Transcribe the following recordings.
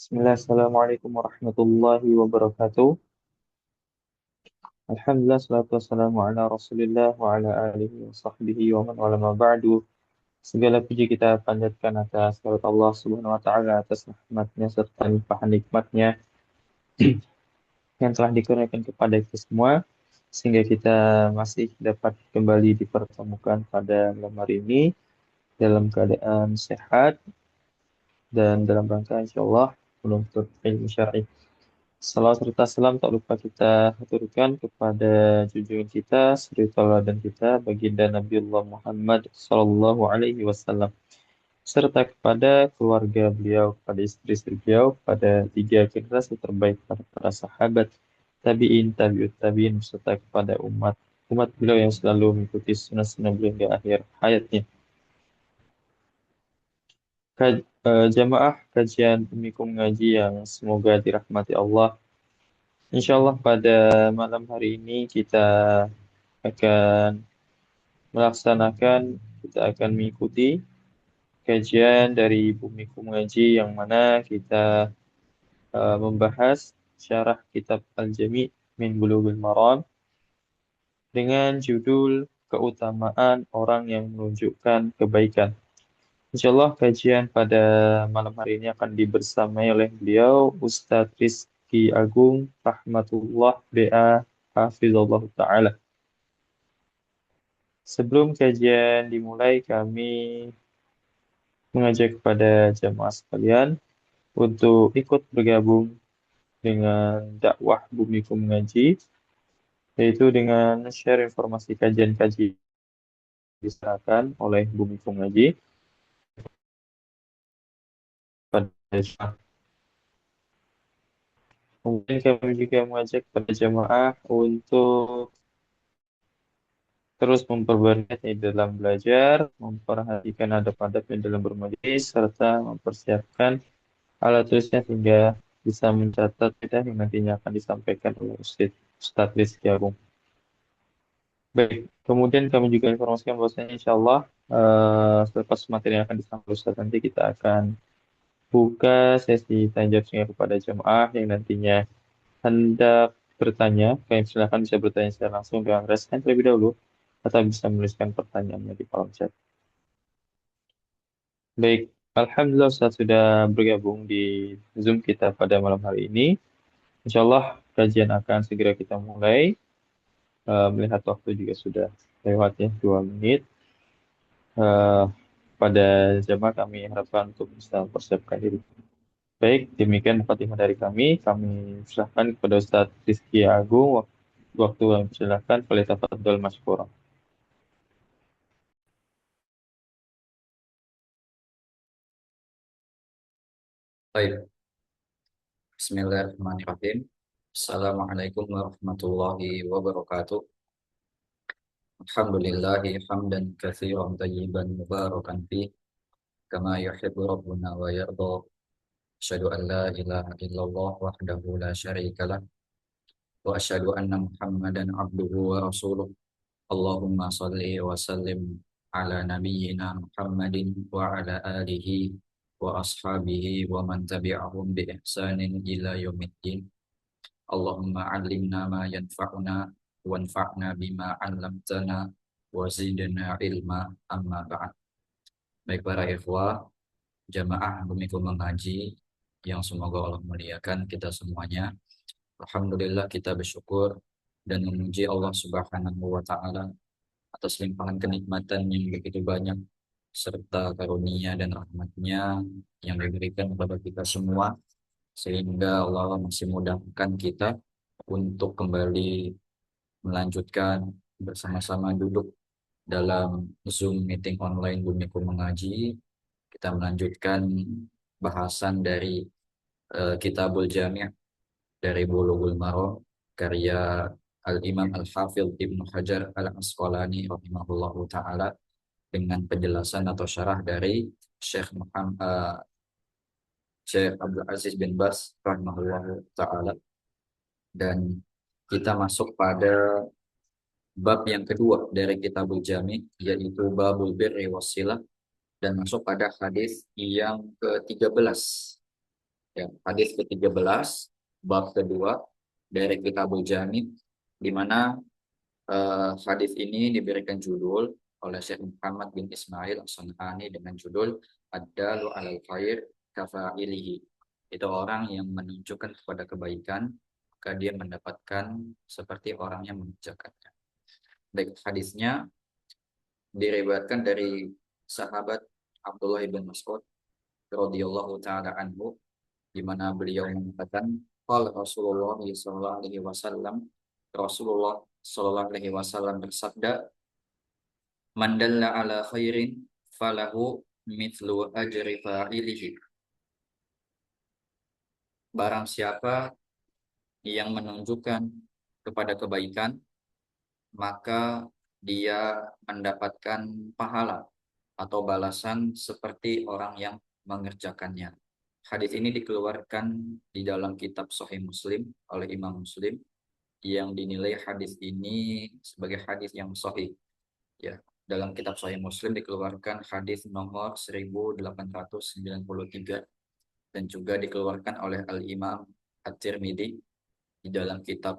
Bismillah, Assalamualaikum warahmatullahi wabarakatuh. Alhamdulillah, salatu wassalamu ala rasulillah wa ala alihi wa sahbihi wa man wala ma ba'du. Segala puji kita panjatkan atas kehadirat Allah subhanahu wa ta'ala atas rahmatnya serta limpahan nikmatnya yang telah dikurniakan kepada kita semua sehingga kita masih dapat kembali dipertemukan pada malam hari ini dalam keadaan sehat dan dalam rangka insyaallah menuntut ilmu syar'i. Salawat serta salam tak lupa kita haturkan kepada junjungan kita, suri tauladan kita, baginda Nabiullah Muhammad Sallallahu Alaihi Wasallam, serta kepada keluarga beliau, kepada istri-istri beliau, pada tiga generasi terbaik para sahabat, tabiin, tabiut tabiin, serta kepada umat beliau yang selalu mengikuti sunnah-sunnah beliau hingga akhir hayatnya. Jamaah kajian pemikul ngaji yang semoga dirahmati Allah. Insya Allah pada malam hari ini akan melaksanakan, kita akan mengikuti kajian dari Bumiku Mengaji yang mana kita membahas syarah kitab Al-Jami' min Bulughul Maram dengan judul keutamaan orang yang menunjukkan kebaikan. Insya Allah kajian pada malam hari ini akan dibersamai oleh beliau Ustadz Rizky Agung Rahmatullah BA Hafizullah Ta'ala. Sebelum kajian dimulai, kami mengajak kepada jamaah sekalian untuk ikut bergabung dengan dakwah Bumiku Mengaji, yaitu dengan share informasi kajian-kajian diserahkan oleh Bumiku Mengaji pada jamaah. Kemudian kami juga mengajak kepada jamaah untuk terus memperbarui dalam belajar, memperhatikan adab-adab yang dalam bermajlis, serta mempersiapkan alat tulisnya sehingga bisa mencatat kita yang nantinya akan disampaikan oleh Ustadz Rizky Agung. Baik, kemudian kami juga informasikan bahwasanya insya Allah selepas materi yang akan disampaikan Ustadz nanti kita akan buka sesi tanya jawab singkat kepada jemaah yang nantinya hendak bertanya. Kalian silakan bisa bertanya secara langsung dengan raise hand terlebih dahulu atau bisa menuliskan pertanyaannya di kolom chat. Baik, Alhamdulillah Ustadz sudah bergabung di Zoom kita pada malam hari ini. Insya Allah kajian akan segera kita mulai. Melihat waktu juga sudah lewat ya 2 menit. Eh, pada jamaah kami harapkan untuk bisa mempersiapkan diri. Baik, demikian Fatimah dari kami. Kami serahkan kepada Ustadz Rizky Agung. Waktu yang silakan. Falyatafaddal masykura. Baik, Bismillahirrahmanirrahim. Assalamualaikum warahmatullahi wabarakatuh. Alhamdulillahi hamdan katsiran tayyiban mubarakan fih kama yuhibbu rabbuna wa yarda. Asyhadu an la ilaha illallah wahdahu la syarika lah wa asyhadu anna Muhammadan abduhu wa rasuluh. Allahumma salli wa sallim ala nabiyyina Muhammadin wa ala alihi wa ashabihi wa man tabi'ahum bi ihsanin ila yaumiddin. Allahumma alimna ma yanfa'una wanfa'na bima 'allamtana wa zidna ilma amma ba'd. Baik para ikhwah, jamaah Bumiku Mengaji yang semoga Allah muliakan kita semuanya. Alhamdulillah kita bersyukur dan memuji Allah Subhanahu wa taala atas limpahan kenikmatan yang begitu banyak serta karunia dan rahmatnya yang diberikan kepada kita semua sehingga Allah masih mudahkan kita untuk kembali melanjutkan bersama-sama duduk dalam Zoom meeting online Bumiku Mengaji. Kita melanjutkan bahasan dari Kitabul Jami' dari Bulughul Maram karya Al-Imam Al-Hafidh Ibnu Hajar Al-Asqalani rahimahullahu taala dengan penjelasan atau syarah dari Syekh Muhammad Syekh Abdul Aziz bin Bas rahimahullahu taala, dan kita masuk pada bab yang kedua dari Kitabul Jami, yaitu Babul Birri Wasilah, dan masuk pada hadis yang ke-13 Ya, hadis ke-13 bab kedua dari Kitabul Jami, di mana hadis ini diberikan judul oleh Syekh Muhammad bin Ismail As-San'ani dengan judul Ad-dalu 'alal khair kafa'ilihi. Itu orang yang menunjukkan kepada kebaikan, maka dia mendapatkan seperti orang yang mengerjakannya. Baik, hadisnya diriwayatkan dari sahabat Abdullah bin Mas'ud radhiyallahu taala anhu, di mana beliau mengatakan, qala Rasulullah sallallahu alaihi wasallam, Rasulullah sallallahu alaihi wasallam bersabda, man dalla ala khairin falahu mithlu ajri fa'ilihi. Barang siapa yang menunjukkan kepada kebaikan, maka dia mendapatkan pahala atau balasan seperti orang yang mengerjakannya. Hadis ini dikeluarkan di dalam kitab Sahih Muslim oleh Imam Muslim, yang dinilai hadis ini sebagai hadis yang sahih. Ya, dalam kitab Sahih Muslim dikeluarkan hadis nomor 1893, dan juga dikeluarkan oleh Al-Imam At-Tirmidzi di dalam kitab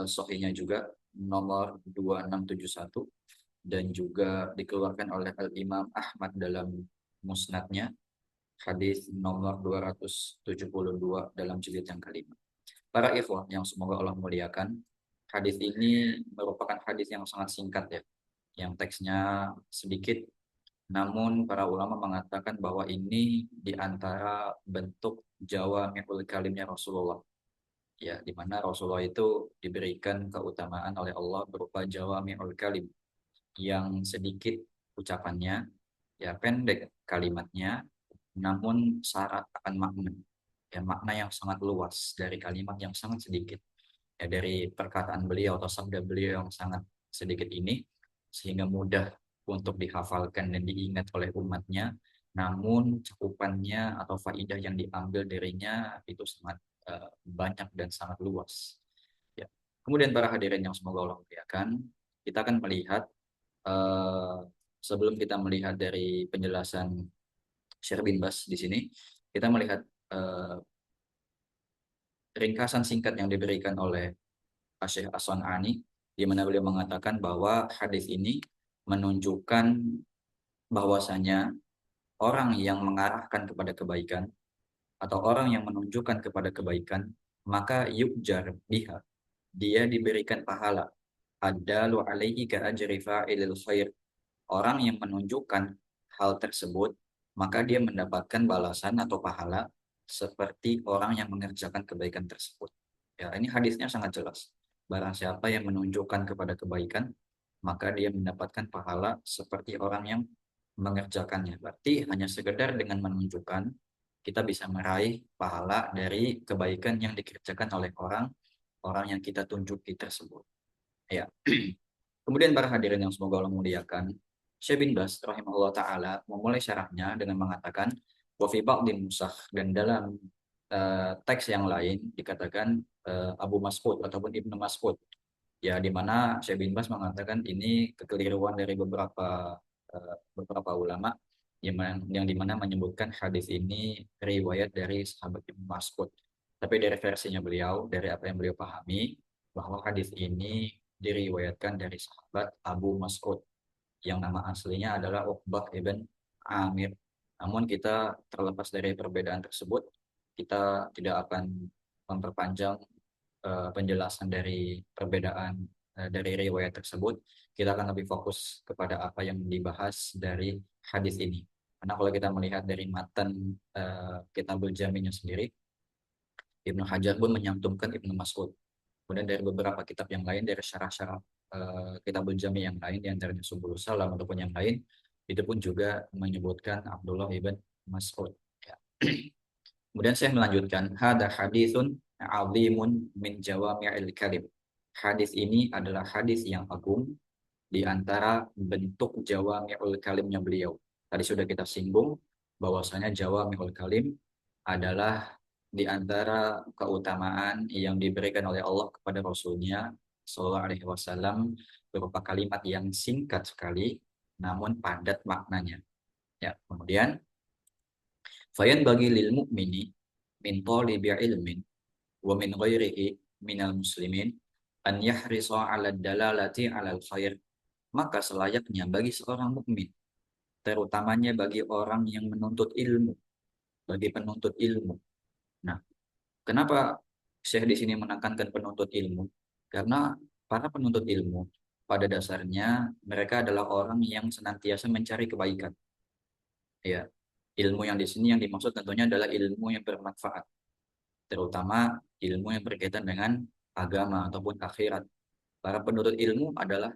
sahihnya juga nomor 2671, dan juga dikeluarkan oleh Al-Imam Ahmad dalam musnadnya hadis nomor 272 dalam jilid yang kelima. Para ikhwah yang semoga Allah muliakan, hadis ini merupakan hadis yang sangat singkat ya, yang teksnya sedikit, namun para ulama mengatakan bahwa ini di antara bentuk jawami'ul kalimnya Rasulullah. Ya, di mana Rasulullah itu diberikan keutamaan oleh Allah berupa jawami'ul kalim, yang sedikit ucapannya, ya pendek kalimatnya, namun syarat akan makna. Ya, makna yang sangat luas dari kalimat yang sangat sedikit. Ya, dari perkataan beliau atau sabda beliau yang sangat sedikit ini, sehingga mudah untuk dihafalkan dan diingat oleh umatnya, namun cakupannya atau faidah yang diambil darinya itu sangat banyak dan sangat luas. Ya. Kemudian para hadirin yang semoga Allah muliakan, kita akan melihat eh, sebelum kita melihat dari penjelasan Syekh bin Bas di sini, kita melihat eh, ringkasan singkat yang diberikan oleh Syekh As-San'ani, di mana beliau mengatakan bahwa hadis ini menunjukkan bahwasanya orang yang mengarahkan kepada kebaikan atau orang yang menunjukkan kepada kebaikan, maka yukjar biha, dia diberikan pahala. Adalu alaihi ka ajri fa'ilil khair. Orang yang menunjukkan hal tersebut, maka dia mendapatkan balasan atau pahala seperti orang yang mengerjakan kebaikan tersebut. Ya, ini hadisnya sangat jelas. Barang siapa yang menunjukkan kepada kebaikan, maka dia mendapatkan pahala seperti orang yang mengerjakannya. Berarti hanya sekedar dengan menunjukkan, kita bisa meraih pahala dari kebaikan yang dikerjakan oleh orang yang kita tunjuki tersebut. Ya. Kemudian para hadirin yang semoga Allah muliakan, Syekh bin Bas rahimahullah taala memulai syarahnya dengan mengatakan wa fi ba'din nusakh, dan dalam teks yang lain dikatakan Abu Mas'ud ataupun Ibnu Mas'ud. Ya, di mana Syekh bin Bas mengatakan ini kekeliruan dari beberapa ulama yang dimana menyebutkan hadis ini riwayat dari sahabat Ibnu Mas'ud. Tapi dari versinya beliau, dari apa yang beliau pahami, bahwa hadis ini diriwayatkan dari sahabat Abu Mas'ud yang nama aslinya adalah Uqbah ibn Amir. Namun kita terlepas dari perbedaan tersebut, kita tidak akan memperpanjang penjelasan dari perbedaan dari riwayat tersebut. Kita akan lebih fokus kepada apa yang dibahas dari hadis ini. Karena kalau kita melihat dari matan Kitabul Jami'nya sendiri, Ibnu Hajar pun menyantumkan Ibnu Mas'ud. Kemudian dari beberapa kitab yang lain, dari syarah-syarah Kitabul Jami yang lain, di antaranya Subul Salam ataupun yang lain, itu pun juga menyebutkan Abdullah ibn Mas'ud. Ya. Kemudian saya melanjutkan, hada hadithun azimun min jawami'il kalim. Hadis ini adalah hadis yang agung di antara bentuk jawami'ul kalimnya beliau. Tadi sudah kita singgung bahwasanya jawami'ul kalim adalah di antara keutamaan yang diberikan oleh Allah kepada Rasulnya Shallallahu Alaihi Wasallam berupa kalimat yang singkat sekali, namun padat maknanya. Ya, kemudian fayan bagi lil mukmini, min talibi ilmin wa min ghairihi minal muslimin an yahrisa 'ala dalalati 'ala al-khair. Maka selayaknya bagi seorang mukmin, terutamanya bagi orang yang menuntut ilmu, bagi penuntut ilmu. Nah, kenapa Syekh di sini menekankan penuntut ilmu? Karena para penuntut ilmu pada dasarnya mereka adalah orang yang senantiasa mencari kebaikan. Ya, ilmu yang di sini yang dimaksud tentunya adalah ilmu yang bermanfaat, terutama ilmu yang berkaitan dengan agama ataupun akhirat. Para penuntut ilmu adalah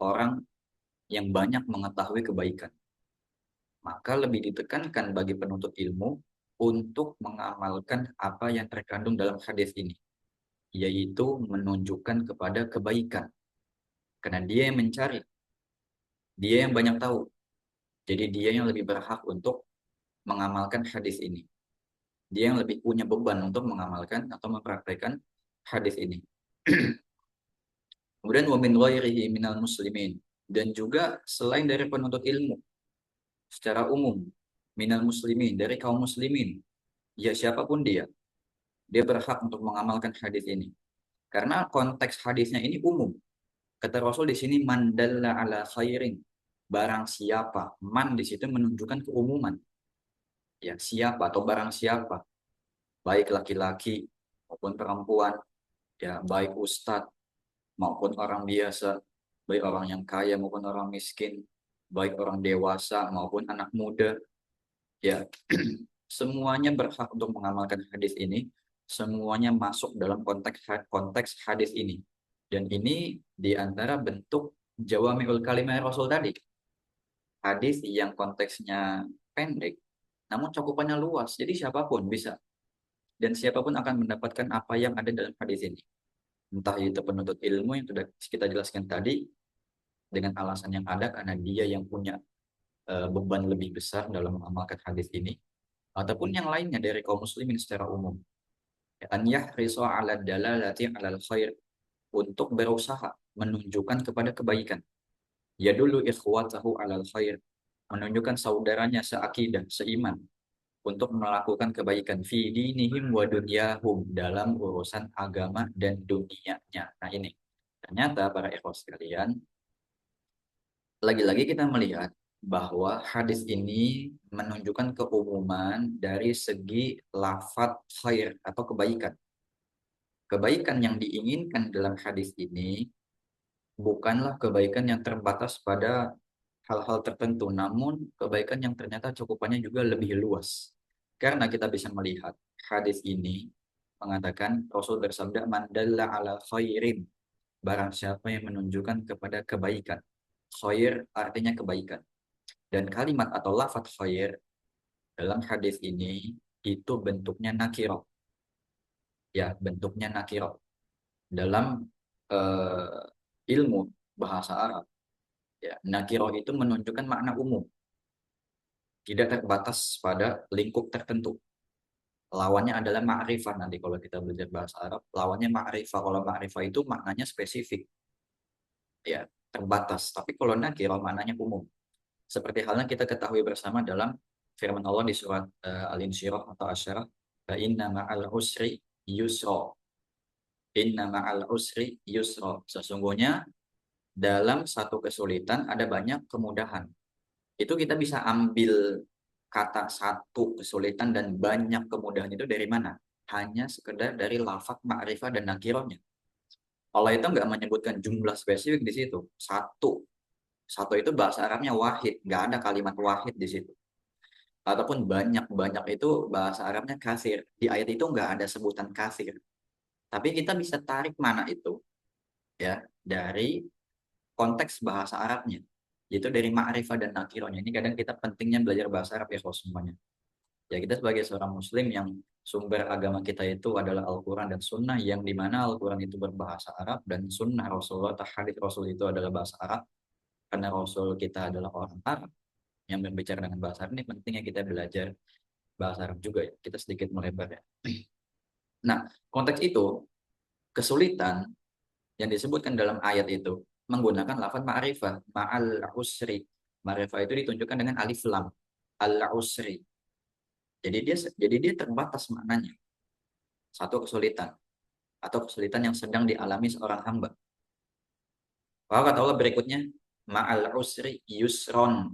orang yang banyak mengetahui kebaikan. Maka lebih ditekankan bagi penuntut ilmu untuk mengamalkan apa yang terkandung dalam hadis ini, yaitu menunjukkan kepada kebaikan. Karena dia yang mencari, dia yang banyak tahu. Jadi dia yang lebih berhak untuk mengamalkan hadis ini. Dia yang lebih punya beban untuk mengamalkan atau mempraktekkan hadis ini. Kemudian wa min ghairihi minal muslimin, dan juga selain dari penuntut ilmu secara umum, minal muslimin, dari kaum muslimin, ya siapapun dia berhak untuk mengamalkan hadis ini. Karena konteks hadisnya ini umum. Kata Rasul di sini mandalla ala khairin, barang siapa. Man di situ menunjukkan keumuman. Ya, siapa atau barang siapa, baik laki-laki maupun perempuan, ya baik ustadz maupun orang biasa, baik orang yang kaya maupun orang miskin, baik orang dewasa maupun anak muda, ya semuanya berhak untuk mengamalkan hadis ini, semuanya masuk dalam konteks hadis ini. Dan ini di antara bentuk jawami'ul kalimah Rasul tadi. Hadis yang konteksnya pendek, namun cakupannya luas. Jadi siapapun bisa. Dan siapapun akan mendapatkan apa yang ada dalam hadis ini. Entah itu penuntut ilmu yang sudah kita jelaskan tadi, dengan alasan yang ada karena dia yang punya beban lebih besar dalam mengamalkan hadis ini, ataupun yang lainnya dari kaum muslimin secara umum. An yahrisu 'ala dalalati 'alal khair, untuk berusaha menunjukkan kepada kebaikan. Ya dulu ikhwatahu 'alal khair, menunjukkan saudaranya seakidah, seiman untuk melakukan kebaikan fi dinihim wa dunyahum, dalam urusan agama dan dunianya. Nah ini ternyata para ikhwas sekalian, lagi-lagi kita melihat bahwa hadis ini menunjukkan keumuman dari segi lafadz khair atau kebaikan. Kebaikan yang diinginkan dalam hadis ini bukanlah kebaikan yang terbatas pada hal-hal tertentu, namun kebaikan yang ternyata cakupannya juga lebih luas. Karena kita bisa melihat hadis ini mengatakan Rasul bersabda mandalla ala khairin, barang siapa yang menunjukkan kepada kebaikan. Khair artinya kebaikan. Dan kalimat atau lafadz khair dalam hadis ini itu bentuknya nakiro. Ya, bentuknya nakiro. Dalam ilmu bahasa Arab, ya, nakiro itu menunjukkan makna umum, tidak terbatas pada lingkup tertentu. Lawannya adalah ma'rifah, nanti kalau kita belajar bahasa Arab, lawannya ma'rifah. Kalau ma'rifah itu maknanya spesifik, ya, terbatas. Tapi kalau nakiro maknanya umum. Seperti halnya kita ketahui bersama dalam firman Allah di surat Al-Insyirah atau Asyarah, fa inna ma'al usri yusra. Inna ma'al usri yusra. Sesungguhnya dalam satu kesulitan ada banyak kemudahan. Itu kita bisa ambil kata satu kesulitan dan banyak kemudahan itu dari mana? Hanya sekedar dari lafaz ma'rifah dan nakirohnya. Allah itu nggak menyebutkan jumlah spesifik di situ. Satu. Satu itu bahasa Arabnya wahid. Nggak ada kalimat wahid di situ. Ataupun banyak-banyak itu bahasa Arabnya kasir. Di ayat itu nggak ada sebutan kasir. Tapi kita bisa tarik mana itu, ya, dari konteks bahasa Arabnya, yaitu dari ma'rifah dan nakirohnya. Ini kadang kita pentingnya belajar bahasa Arab ya kalau semuanya. Ya kita sebagai seorang muslim yang sumber agama kita itu adalah Al-Quran dan Sunnah, yang dimana Al-Quran itu berbahasa Arab dan Sunnah Rasulullah atau hadits Rasul itu adalah bahasa Arab, karena Rasul kita adalah orang Arab yang berbicara dengan bahasa Arab. Ini pentingnya kita belajar bahasa Arab juga ya. Kita sedikit melebar ya. Nah, konteks itu, kesulitan yang disebutkan dalam ayat itu menggunakan lafaz ma'rifah, ma'al usri. Ma'rifah itu ditunjukkan dengan alif lam, al usri. Jadi dia terbatas maknanya. Satu kesulitan atau kesulitan yang sedang dialami seorang hamba. Maka kata Allah berikutnya, ma'al usri yusron.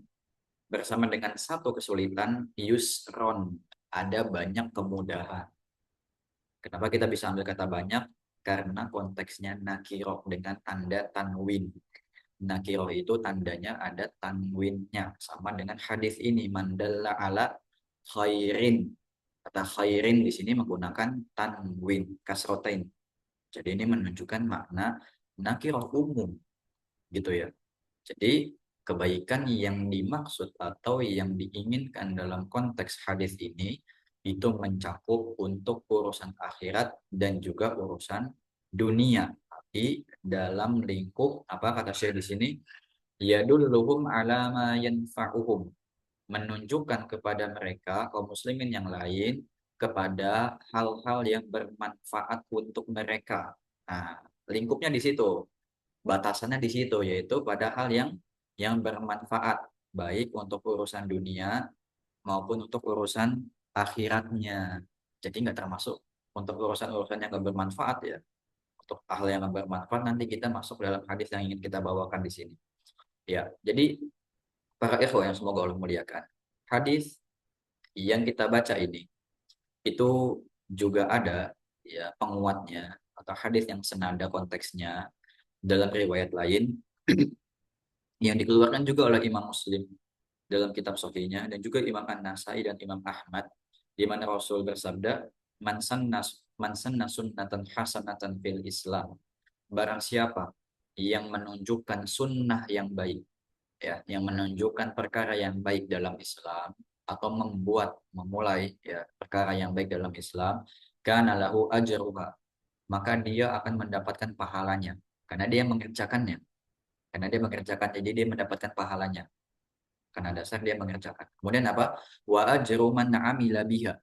Bersama dengan satu kesulitan, yusron. Ada banyak kemudahan. Kenapa kita bisa ambil kata banyak? Karena konteksnya nakiro dengan tanda tanwin. Nakiro itu tandanya ada tanwinnya. Sama dengan hadis ini. Mandalla ala khairin. Kata khairin di sini menggunakan tanwin, kasrotain. Jadi ini menunjukkan makna nakiro umum. Gitu ya. Jadi kebaikan yang dimaksud atau yang diinginkan dalam konteks hadis ini itu mencakup untuk urusan akhirat dan juga urusan dunia. Tapi dalam lingkup apa kata Syekh di sini? Yadulluhum ala ma yanfa'uhum. Menunjukkan kepada mereka kaum muslimin yang lain kepada hal-hal yang bermanfaat untuk mereka. Nah, lingkupnya di situ, batasannya di situ, yaitu pada hal yang bermanfaat baik untuk urusan dunia maupun untuk urusan akhiratnya. Jadi nggak termasuk untuk urusan-urusan yang nggak bermanfaat ya. Untuk hal yang nggak bermanfaat nanti kita masuk dalam hadis yang ingin kita bawakan di sini. Ya, jadi para ikhwan yang semoga Allah muliakan. Hadis yang kita baca ini itu juga ada ya penguatnya atau hadis yang senada konteksnya dalam riwayat lain yang dikeluarkan juga oleh Imam Muslim dalam kitab Sahihnya dan juga Imam An-Nasai dan Imam Ahmad di mana Rasul bersabda man sanna sunnatan hasanatan fil Islam, barang siapa yang menunjukkan sunnah yang baik ya yang menunjukkan perkara yang baik dalam Islam atau memulai ya perkara yang baik dalam Islam, kana lahu ajruha, maka dia akan mendapatkan pahalanya karena dia mengerjakannya, jadi dia mendapatkan pahalanya karena dasar dia mengerjakan. Kemudian apa? Wa ajru man amila biha,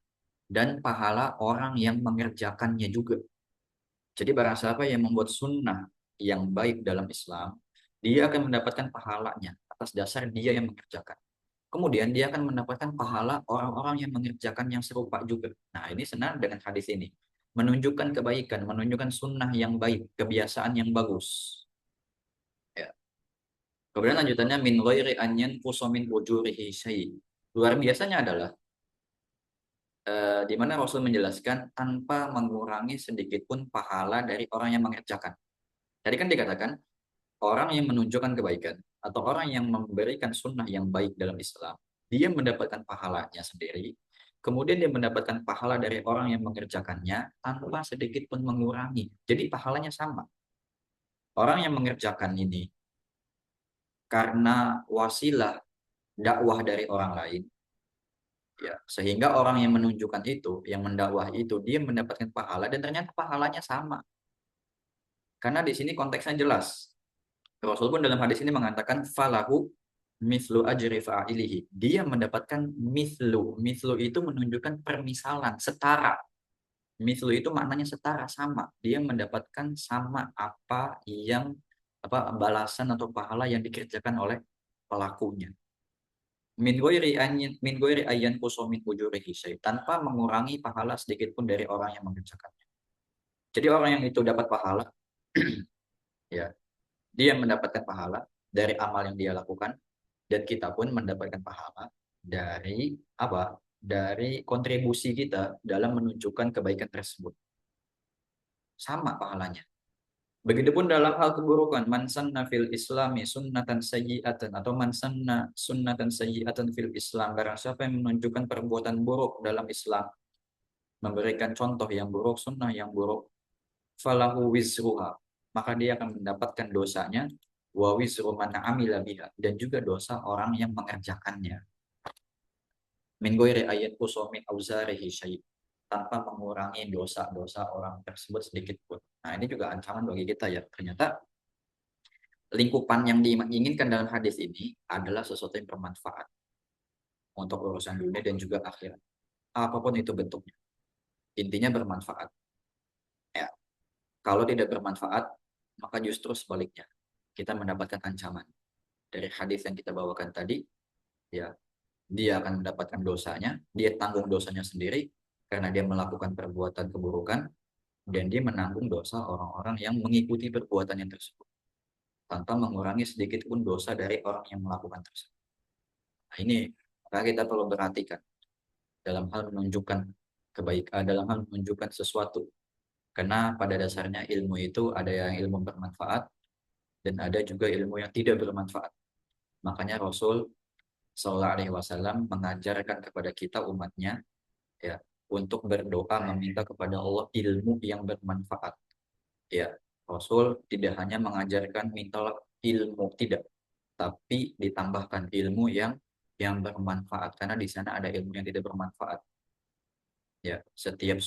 dan pahala orang yang mengerjakannya juga. Jadi barang siapa yang membuat sunnah yang baik dalam Islam, dia akan mendapatkan pahalanya atas dasar dia yang mengerjakan. Kemudian dia akan mendapatkan pahala orang-orang yang mengerjakan yang serupa juga. Nah, ini senang dengan hadis ini. Menunjukkan kebaikan, menunjukkan sunnah yang baik, kebiasaan yang bagus. Ya. Kemudian lanjutannya min ghairi an yanqusa min ujurihi syai'. Luar biasanya adalah di mana Rasul menjelaskan tanpa mengurangi sedikit pun pahala dari orang yang mengerjakan. Tadi kan dikatakan orang yang menunjukkan kebaikan atau orang yang memberikan sunnah yang baik dalam Islam, dia mendapatkan pahalanya sendiri. Kemudian dia mendapatkan pahala dari orang yang mengerjakannya tanpa sedikit pun mengurangi. Jadi pahalanya sama. Orang yang mengerjakan ini karena wasilah dakwah dari orang lain, ya sehingga orang yang menunjukkan itu yang mendakwah itu dia mendapatkan pahala dan ternyata pahalanya sama karena di sini konteksnya jelas. Rasul pun dalam hadis ini mengatakan falahu mislu ajri fa'ilihi, dia mendapatkan mislu itu menunjukkan permisalan setara. Mislu itu maknanya setara, sama, dia mendapatkan sama apa yang balasan atau pahala yang dikerjakan oleh pelakunya. Min ghairi ayyan qusamin ujurihi syai', tanpa mengurangi pahala sedikit pun dari orang yang mengerjakannya. Jadi orang yang itu dapat pahala ya, dia mendapatkan pahala dari amal yang dia lakukan dan kita pun mendapatkan pahala dari apa? Dari kontribusi kita dalam menunjukkan kebaikan tersebut. Sama pahalanya. Begitupun dalam hal keburukan, man sanna fil islami sunnatan sayyi'atan atau man sanna sunnatan sayyi'atan fil Islam, barang siapa yang menunjukkan perbuatan buruk dalam Islam, memberikan contoh yang buruk, sunnah yang buruk, falahu wizruha, maka dia akan mendapatkan dosanya, wa wizru man amila biha, dan juga dosa orang yang mengerjakannya. Min ghairi ayat usomin auzarihi syai', tanpa mengurangi dosa-dosa orang tersebut sedikit pun. Nah, ini juga ancaman bagi kita ya. Ternyata lingkupan yang diinginkan dalam hadis ini adalah sesuatu yang bermanfaat untuk urusan dunia dan juga akhirat. Apapun itu bentuknya. Intinya bermanfaat. Ya. Kalau tidak bermanfaat, maka justru sebaliknya. Kita mendapatkan ancaman. Dari hadis yang kita bawakan tadi, ya, dia akan mendapatkan dosanya, dia tanggung dosanya sendiri karena dia melakukan perbuatan keburukan, dan dia menanggung dosa orang-orang yang mengikuti perbuatannya tersebut tanpa mengurangi sedikit pun dosa dari orang yang melakukan tersebut. Nah, ini maka kita perlu perhatikan dalam hal menunjukkan kebaikan, dalam hal menunjukkan sesuatu. Karena pada dasarnya ilmu itu ada yang ilmu bermanfaat dan ada juga ilmu yang tidak bermanfaat. Makanya Rasul Shallallahu Alaihi Wasallam mengajarkan kepada kita umatnya ya untuk berdoa meminta kepada Allah ilmu yang bermanfaat. Ya, Rasul tidak hanya mengajarkan mintalah ilmu tidak, tapi ditambahkan ilmu yang bermanfaat karena di sana ada ilmu yang tidak bermanfaat. Ya, setiap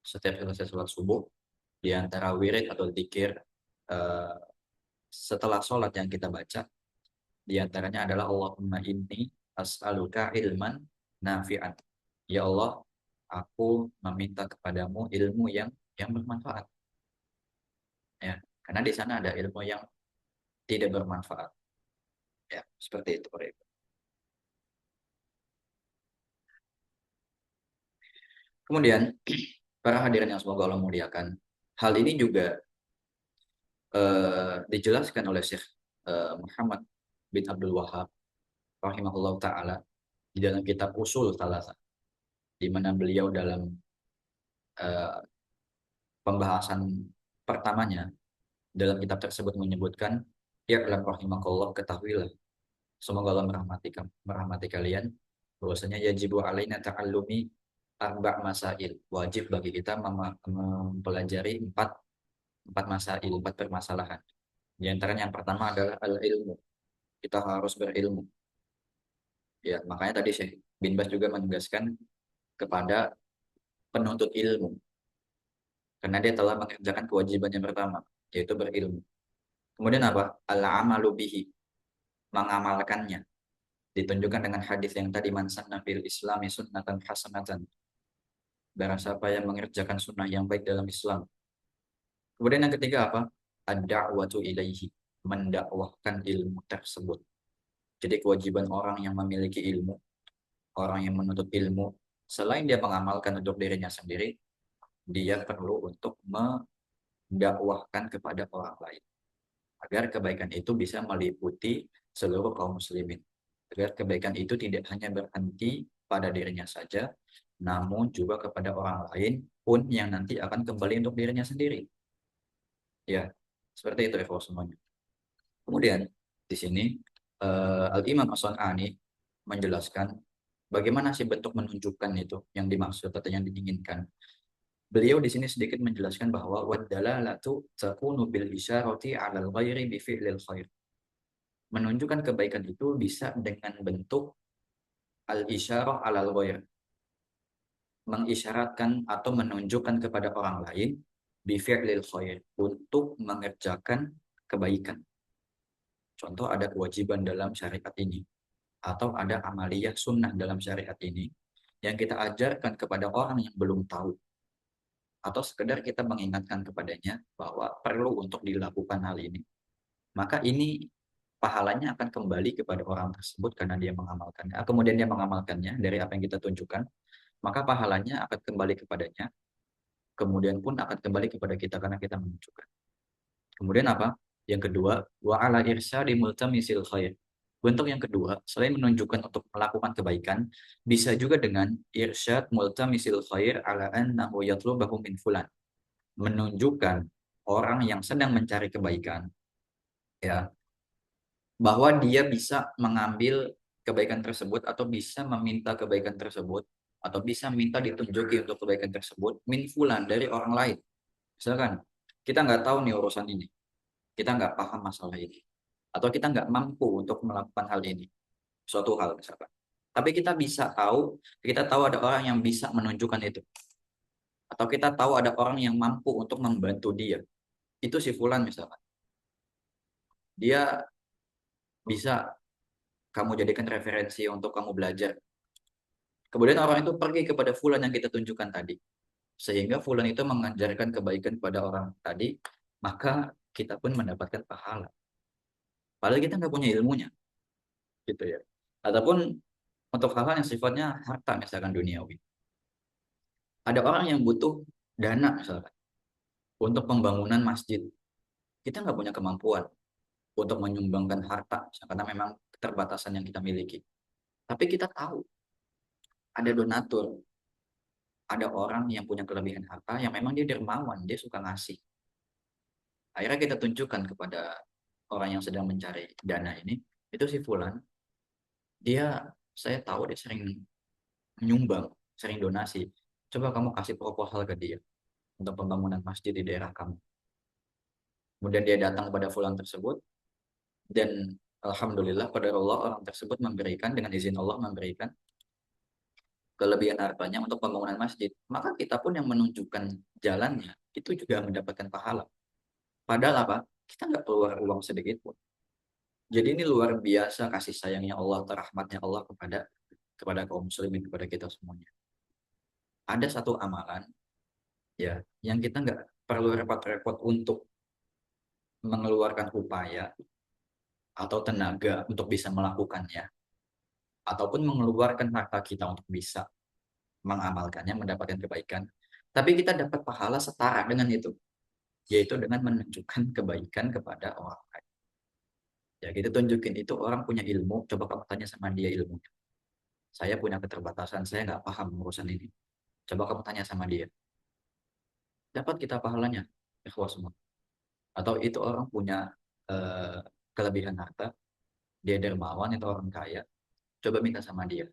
selesai sholat subuh, di antara wirid atau zikir eh, setelah sholat yang kita baca, di antaranya adalah Allahumma inni as'aluka ilman nafi'an. Ya Allah, aku meminta kepadamu ilmu yang bermanfaat. Ya, karena di sana ada ilmu yang tidak bermanfaat. Ya, seperti itu, Pak Ibu. Kemudian, para hadirin yang semoga Allah muliakan, hal ini juga dijelaskan oleh Syekh Muhammad bin Abdul Wahab rahimahullah taala di dalam kitab Usul Thalatha, di mana beliau dalam eh, pembahasan pertamanya dalam kitab tersebut menyebutkan, "Ya'lam rahimakallah, ketahuilah, semoga Allah merahmati kalian, bahwasanya yajibu alaina ta'allumi arba' masail, wajib bagi kita mempelajari empat masail, empat permasalahan. Di antaranya yang pertama adalah al-ilmu. Kita harus berilmu. Ya, makanya tadi Syekh bin Bas juga menegaskan kepada penuntut ilmu, karena dia telah mengerjakan kewajiban yang pertama, yaitu berilmu. Kemudian apa? Al-amalu bihi, mengamalkannya. Ditunjukkan dengan hadis yang tadi, man sanna fil islami sunnatan hasanatan. Barang siapa yang mengerjakan sunnah yang baik dalam Islam. Kemudian yang ketiga apa? Ad-da'watu ilaihi, mendakwahkan ilmu tersebut. Jadi kewajiban orang yang memiliki ilmu, orang yang menuntut ilmu, selain dia mengamalkan untuk dirinya sendiri, dia perlu untuk mendakwahkan kepada orang lain. Agar kebaikan itu bisa meliputi seluruh kaum muslimin. Agar kebaikan itu tidak hanya berhenti pada dirinya saja, namun juga kepada orang lain pun yang nanti akan kembali untuk dirinya sendiri. Ya, seperti itu ya semuanya. Kemudian di sini Al-Imam As-Sun'ani menjelaskan bagaimana sih bentuk menunjukkan itu yang dimaksud atau yang diinginkan. Beliau di sini sedikit menjelaskan bahwa wad-dalalatu takunu bil isyarati 'alal ghairi bi fi'lil khair. Menunjukkan kebaikan itu bisa dengan bentuk al-isyarah 'alal ghair, mengisyaratkan atau menunjukkan kepada orang lain bi fi'lil khair, untuk mengerjakan kebaikan. Contoh, ada kewajiban dalam syariat ini, atau ada amaliyah sunnah dalam syariat ini yang kita ajarkan kepada orang yang belum tahu, atau sekedar kita mengingatkan kepadanya bahwa perlu untuk dilakukan hal ini, maka ini pahalanya akan kembali kepada orang tersebut karena dia mengamalkannya. Kemudian dia mengamalkannya dari apa yang kita tunjukkan, maka pahalanya akan kembali kepadanya, kemudian pun akan kembali kepada kita karena kita menunjukkan. Kemudian apa? Yang kedua, wa ala irsyadi multamisil khair. Bentuk yang kedua, selain menunjukkan untuk melakukan kebaikan, bisa juga dengan irsyad multamisil khair ala annahu yatlubahu min fulan. Menunjukkan orang yang sedang mencari kebaikan, ya, bahwa dia bisa mengambil kebaikan tersebut atau bisa meminta kebaikan tersebut atau bisa minta ditunjuki untuk kebaikan tersebut min fulan, dari orang lain. Misalkan kita nggak tahu nih urusan ini, kita nggak paham masalah ini, atau kita nggak mampu untuk melakukan hal ini, suatu hal misalkan. Tapi kita tahu ada orang yang bisa menunjukkan itu. Atau kita tahu ada orang yang mampu untuk membantu dia. Itu si Fulan misalkan. Dia bisa kamu jadikan referensi untuk kamu belajar. Kemudian orang itu pergi kepada Fulan yang kita tunjukkan tadi. Sehingga Fulan itu mengajarkan kebaikan kepada orang tadi, maka kita pun mendapatkan pahala. Padahal kita nggak punya ilmunya, gitu ya. Ataupun untuk hal-hal yang sifatnya harta misalkan duniawi. Ada orang yang butuh dana misalkan untuk pembangunan masjid. Kita nggak punya kemampuan untuk menyumbangkan harta karena memang keterbatasan yang kita miliki. Tapi kita tahu ada donatur, ada orang yang punya kelebihan harta yang memang dia dermawan, dia suka ngasih. Akhirnya kita tunjukkan kepada orang yang sedang mencari dana ini, itu si Fulan, dia saya tahu dia sering menyumbang, sering donasi. Coba kamu kasih proposal ke dia untuk pembangunan masjid di daerah kamu. Kemudian dia datang kepada Fulan tersebut dan alhamdulillah pada Allah orang tersebut memberikan dengan izin Allah memberikan kelebihan hartanya untuk pembangunan masjid. Maka kita pun yang menunjukkan jalannya itu juga mendapatkan pahala. Padahal apa? Kita nggak keluar uang sedikit pun. Jadi ini luar biasa kasih sayangnya Allah, rahmatnya Allah kepada kepada kaum muslimin, kepada kita semuanya. Ada satu amalan ya yang kita nggak perlu repot-repot untuk mengeluarkan upaya atau tenaga untuk bisa melakukannya ataupun mengeluarkan harta kita untuk bisa mengamalkannya, mendapatkan kebaikan. Tapi kita dapat pahala setara dengan itu, yaitu dengan menunjukkan kebaikan kepada orang lain. Ya kita tunjukin itu orang punya ilmu, coba kamu tanya sama dia ilmunya. Saya punya keterbatasan, saya nggak paham urusan ini. Coba kamu tanya sama dia. Dapat kita pahalanya, ikhwas semua. Atau itu orang punya eh, kelebihan harta, dia dermawan, itu orang kaya. Coba minta sama dia.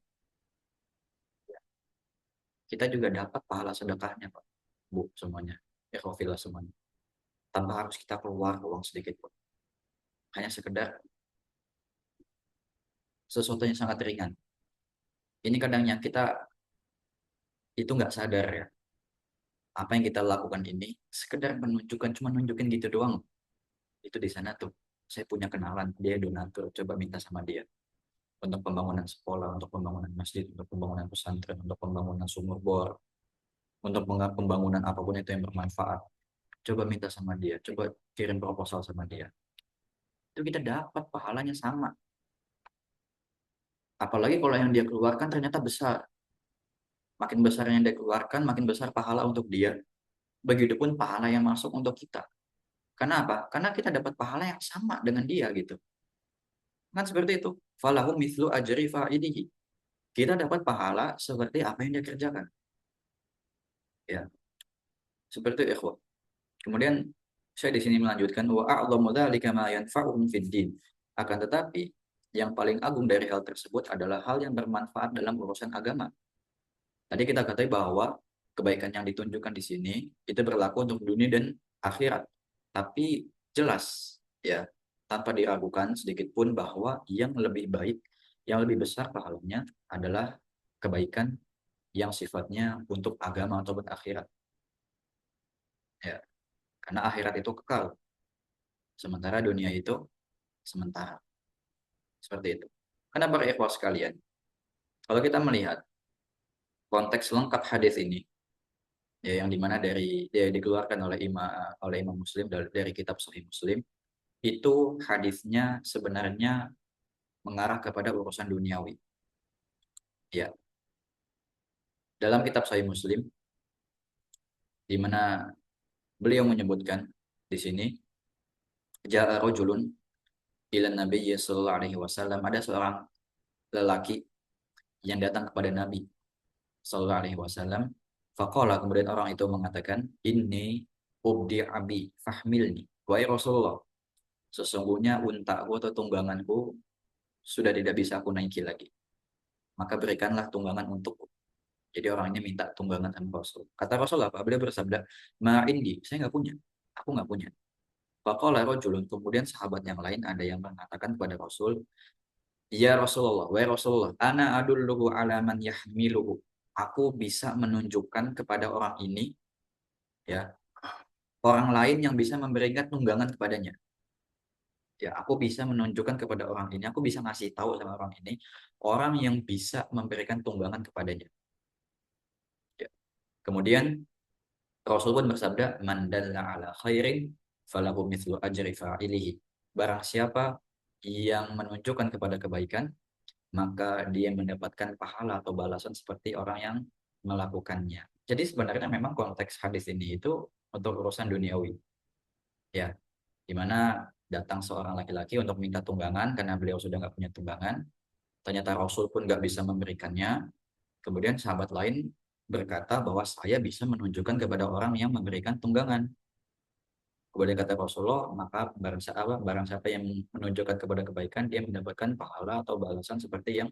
Kita juga dapat pahala sedekahnya, Pak. Bu, semuanya. Ikhwafillah semuanya. Tanpa harus kita keluar uang sedikit pun. Hanya sekedar sesuatu yang sangat ringan. Ini kadangnya kita itu nggak sadar ya. Apa yang kita lakukan ini sekedar menunjukkan, cuma nunjukin gitu doang. Itu di sana tuh. Saya punya kenalan, dia donatur. Coba minta sama dia. Untuk pembangunan sekolah, untuk pembangunan masjid, untuk pembangunan pesantren, untuk pembangunan sumur bor, untuk pembangunan apapun itu yang bermanfaat. Coba minta sama dia, coba kirim proposal sama dia. Itu kita dapat pahalanya sama. Apalagi kalau yang dia keluarkan ternyata besar. Makin besar yang dia keluarkan, makin besar pahala untuk dia. Begitupun pahala yang masuk untuk kita. Karena apa? Karena kita dapat pahala yang sama dengan dia gitu. Kan seperti itu. Falahu mithlu ajri fa'ilihi. Kita dapat pahala seperti apa yang dia kerjakan. Ya, seperti itu, ikhwah. Kemudian saya di sini melanjutkan wa a'dhamu dzalika ma yanfa'uhum fid din. Akan tetapi yang paling agung dari hal tersebut adalah hal yang bermanfaat dalam urusan agama. Tadi kita katakan bahwa kebaikan yang ditunjukkan di sini itu berlaku untuk dunia dan akhirat. Tapi jelas ya, tanpa diragukan sedikit pun bahwa yang lebih baik, yang lebih besar pahalanya adalah kebaikan yang sifatnya untuk agama ataupun akhirat. Ya, karena akhirat itu kekal, sementara dunia itu sementara. Seperti itu. Kenapa ikhwas sekalian? Kalau kita melihat konteks lengkap hadis ini, ya yang dimana dikeluarkan oleh Imam Muslim dari kitab Sahih Muslim, itu hadisnya sebenarnya mengarah kepada urusan duniawi. Ya, dalam kitab Sahih Muslim, di mana beliau menyebutkan di sini, ja'a rajulun ila Nabi sallallahu alaihi wasallam, ada seorang lelaki yang datang kepada Nabi sallallahu alaihi wasallam. Faqala, kemudian orang itu mengatakan, inni ubdi abi fahmilni. Wahai Rasulullah, sesungguhnya untaku atau tungganganku sudah tidak bisa aku naiki lagi. Maka berikanlah tunggangan untukku. Jadi orang ini minta tunggangan sama Rasul. Kata Rasul apa? Beliau bersabda, ma'indi, saya nggak punya. Aku nggak punya. Faqala rajulun, kemudian sahabat yang lain ada yang mengatakan kepada Rasul, ya Rasulullah, wahai Rasulullah, ana adulluhu ala man yahmiluhu. Aku bisa menunjukkan kepada orang ini, ya, orang lain yang bisa memberikan tunggangan kepadanya. Ya, aku bisa menunjukkan kepada orang ini, aku bisa ngasih tahu sama orang ini, orang yang bisa memberikan tunggangan kepadanya. Ya. Kemudian Rasul pun bersabda, man dalla ala khairin falahu mithlu ajri fa'ilihi. Barang siapa yang menunjukkan kepada kebaikan, maka dia mendapatkan pahala atau balasan seperti orang yang melakukannya. Jadi sebenarnya memang konteks hadis ini itu untuk urusan duniawi, ya, di mana datang seorang laki-laki untuk minta tunggangan karena beliau sudah nggak punya tunggangan. Ternyata Rasul pun nggak bisa memberikannya. Kemudian sahabat lain berkata bahwa saya bisa menunjukkan kepada orang yang memberikan tunggangan. Kemudian kata Rasulullah, maka barang siapa yang menunjukkan kepada kebaikan, dia mendapatkan pahala atau balasan seperti yang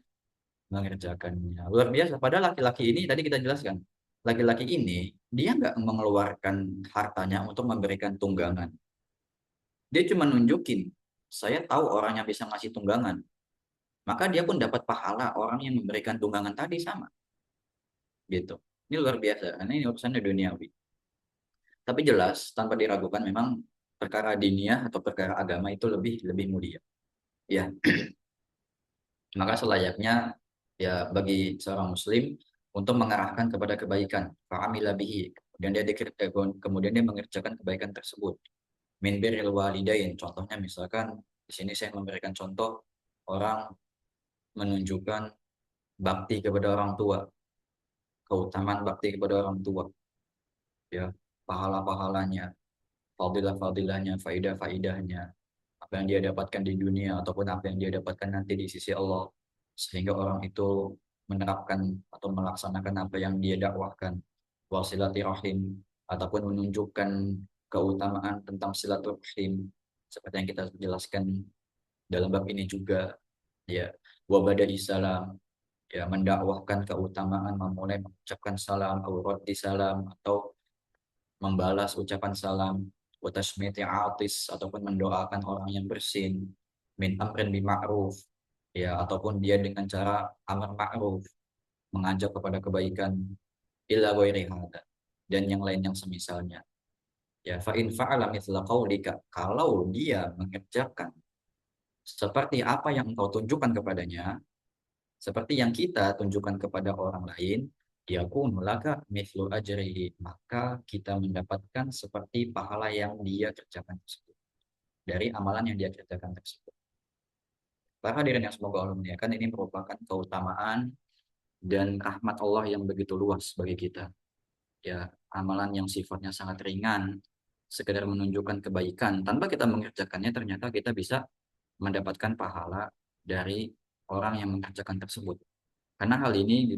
mengerjakannya. Luar biasa. Padahal laki-laki ini tadi kita jelaskan, laki-laki ini dia nggak mengeluarkan hartanya untuk memberikan tunggangan. Dia cuma nunjukin, saya tahu orang yang bisa ngasih tunggangan. Maka dia pun dapat pahala orang yang memberikan tunggangan tadi sama. Gitu. Ini luar biasa. Karena ini urusannya duniawi. Tapi jelas, tanpa diragukan memang perkara diniyah atau perkara agama itu lebih lebih mulia. Ya, maka selayaknya ya bagi seorang muslim untuk mengarahkan kepada kebaikan, fa'amila bihi. Kemudian dia mengerjakan kebaikan tersebut. Min birril walidain. Contohnya misalkan di sini saya memberikan contoh orang menunjukkan bakti kepada orang tua, keutamaan bakti kepada orang tua, ya, pahala-pahalanya, fadilah-fadilahnya, faidah-faidahnya, apa yang dia dapatkan di dunia ataupun apa yang dia dapatkan nanti di sisi Allah, sehingga orang itu menerapkan atau melaksanakan apa yang dia dakwahkan, wasilatirahim, ataupun menunjukkan keutamaan tentang silaturahim seperti yang kita jelaskan dalam bab ini juga, ya, wabadadi salam, ya, mendakwahkan keutamaan memulai mengucapkan salam, di salam, atau membalas ucapan salam, watasmiti atis, ataupun mendoakan orang yang bersin, min amrin bi ma'ruf, ya, ataupun dia dengan cara amar ma'ruf, mengajak kepada kebaikan, ila ghairi hada, dan yang lain yang semisalnya. Ya, fa in fa'ala mithla qaulika, kalau dia mengerjakan seperti apa yang engkau tunjukkan kepadanya, seperti yang kita tunjukkan kepada orang lain, yakunu laka mithlu ajrihi, maka kita mendapatkan seperti pahala yang dia kerjakan tersebut, dari amalan yang dia kerjakan tersebut. Para hadirin yang semoga Allah muliakan, ini merupakan keutamaan dan rahmat Allah yang begitu luas bagi kita. Ya, amalan yang sifatnya sangat ringan, sekedar menunjukkan kebaikan tanpa kita mengerjakannya, ternyata kita bisa mendapatkan pahala dari orang yang mengerjakan tersebut. Karena hal ini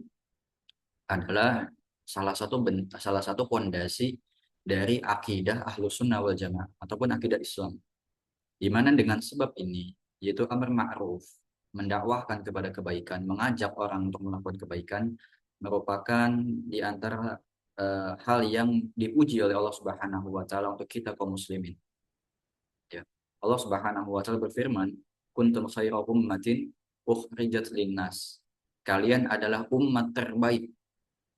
adalah salah satu fondasi dari akidah Ahlus Sunnah wal Jamaah ataupun akidah Islam. Di mana dengan sebab ini, yaitu amar ma'ruf, mendakwahkan kepada kebaikan, mengajak orang untuk melakukan kebaikan, merupakan di antara hal yang dipuji oleh Allah Subhanahu wa taala untuk kita kaum muslimin. Ya. Allah Subhanahu wa taala berfirman, "Kuntum khaira ummatin ukhrijat linnas." Kalian adalah umat terbaik.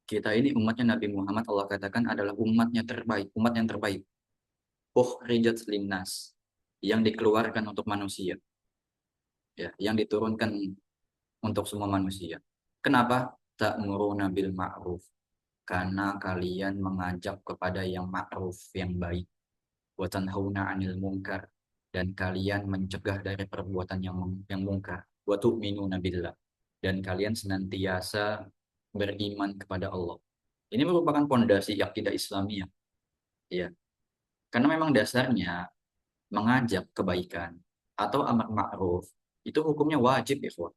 Kita ini umatnya Nabi Muhammad, Allah katakan adalah umatnya terbaik, umat yang terbaik. Ukhrijat linnas, yang dikeluarkan untuk manusia, ya, yang diturunkan untuk semua manusia. Kenapa? Ta'muruna bil ma'ruf. Karena kalian mengajak kepada yang ma'ruf, yang baik. Wa tanhauna 'anil munkar, dan kalian mencegah dari perbuatan yang mungkar. Wa tu'minuna billah, dan kalian senantiasa beriman kepada Allah. Ini merupakan pondasi akidah Islamiyah, ya. Karena memang dasarnya mengajak kebaikan atau amar ma'ruf itu hukumnya wajib, ikhwan.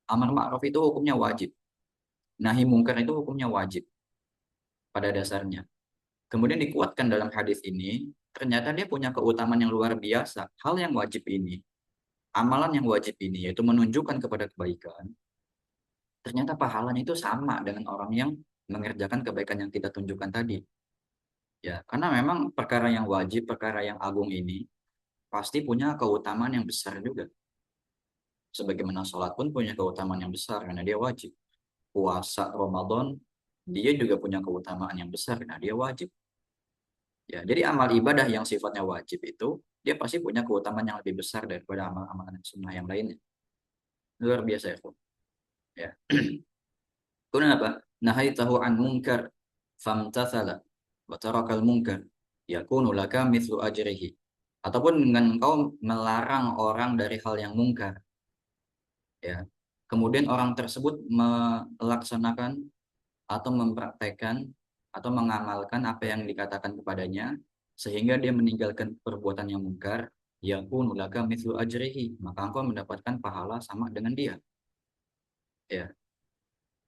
Amar ma'ruf itu hukumnya wajib. Nahi mungkar itu hukumnya wajib pada dasarnya. Kemudian dikuatkan dalam hadis ini, ternyata dia punya keutamaan yang luar biasa. Hal yang wajib ini, amalan yang wajib ini, yaitu menunjukkan kepada kebaikan, ternyata pahalanya itu sama dengan orang yang mengerjakan kebaikan yang kita tunjukkan tadi. Ya, karena memang perkara yang wajib, perkara yang agung ini pasti punya keutamaan yang besar juga. Sebagaimana sholat pun punya keutamaan yang besar karena dia wajib. Puasa Ramadan, dia juga punya keutamaan yang besar karena dia wajib. Ya, jadi amal ibadah yang sifatnya wajib itu, dia pasti punya keutamaan yang lebih besar daripada amal-amalan sunnah yang lainnya. Luar biasa ya, Bu. Ya. Kenapa? Nahaitahu an munkar famtathala wa tarakal munkar yakunu laka mithlu ajrihi. Ataupun dengan engkau melarang orang dari hal yang mungkar, ya. kemudian orang tersebut melaksanakan atau mempraktekkan atau mengamalkan apa yang dikatakan kepadanya sehingga dia meninggalkan perbuatan yang mungkar, yakunu laka mithlu ajrihi, maka engkau mendapatkan pahala sama dengan dia. Ya,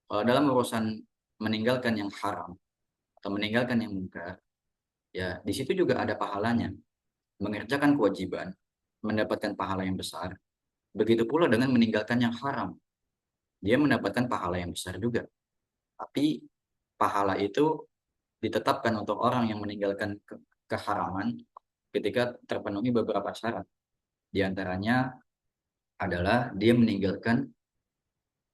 kalau dalam urusan meninggalkan yang haram atau meninggalkan yang mungkar, ya di situ juga ada pahalanya. Mengerjakan kewajiban, mendapatkan pahala yang besar. Begitu pula dengan meninggalkan yang haram, dia mendapatkan pahala yang besar juga. Tapi pahala itu ditetapkan untuk orang yang meninggalkan keharaman ketika terpenuhi beberapa syarat. Di antaranya adalah dia meninggalkan,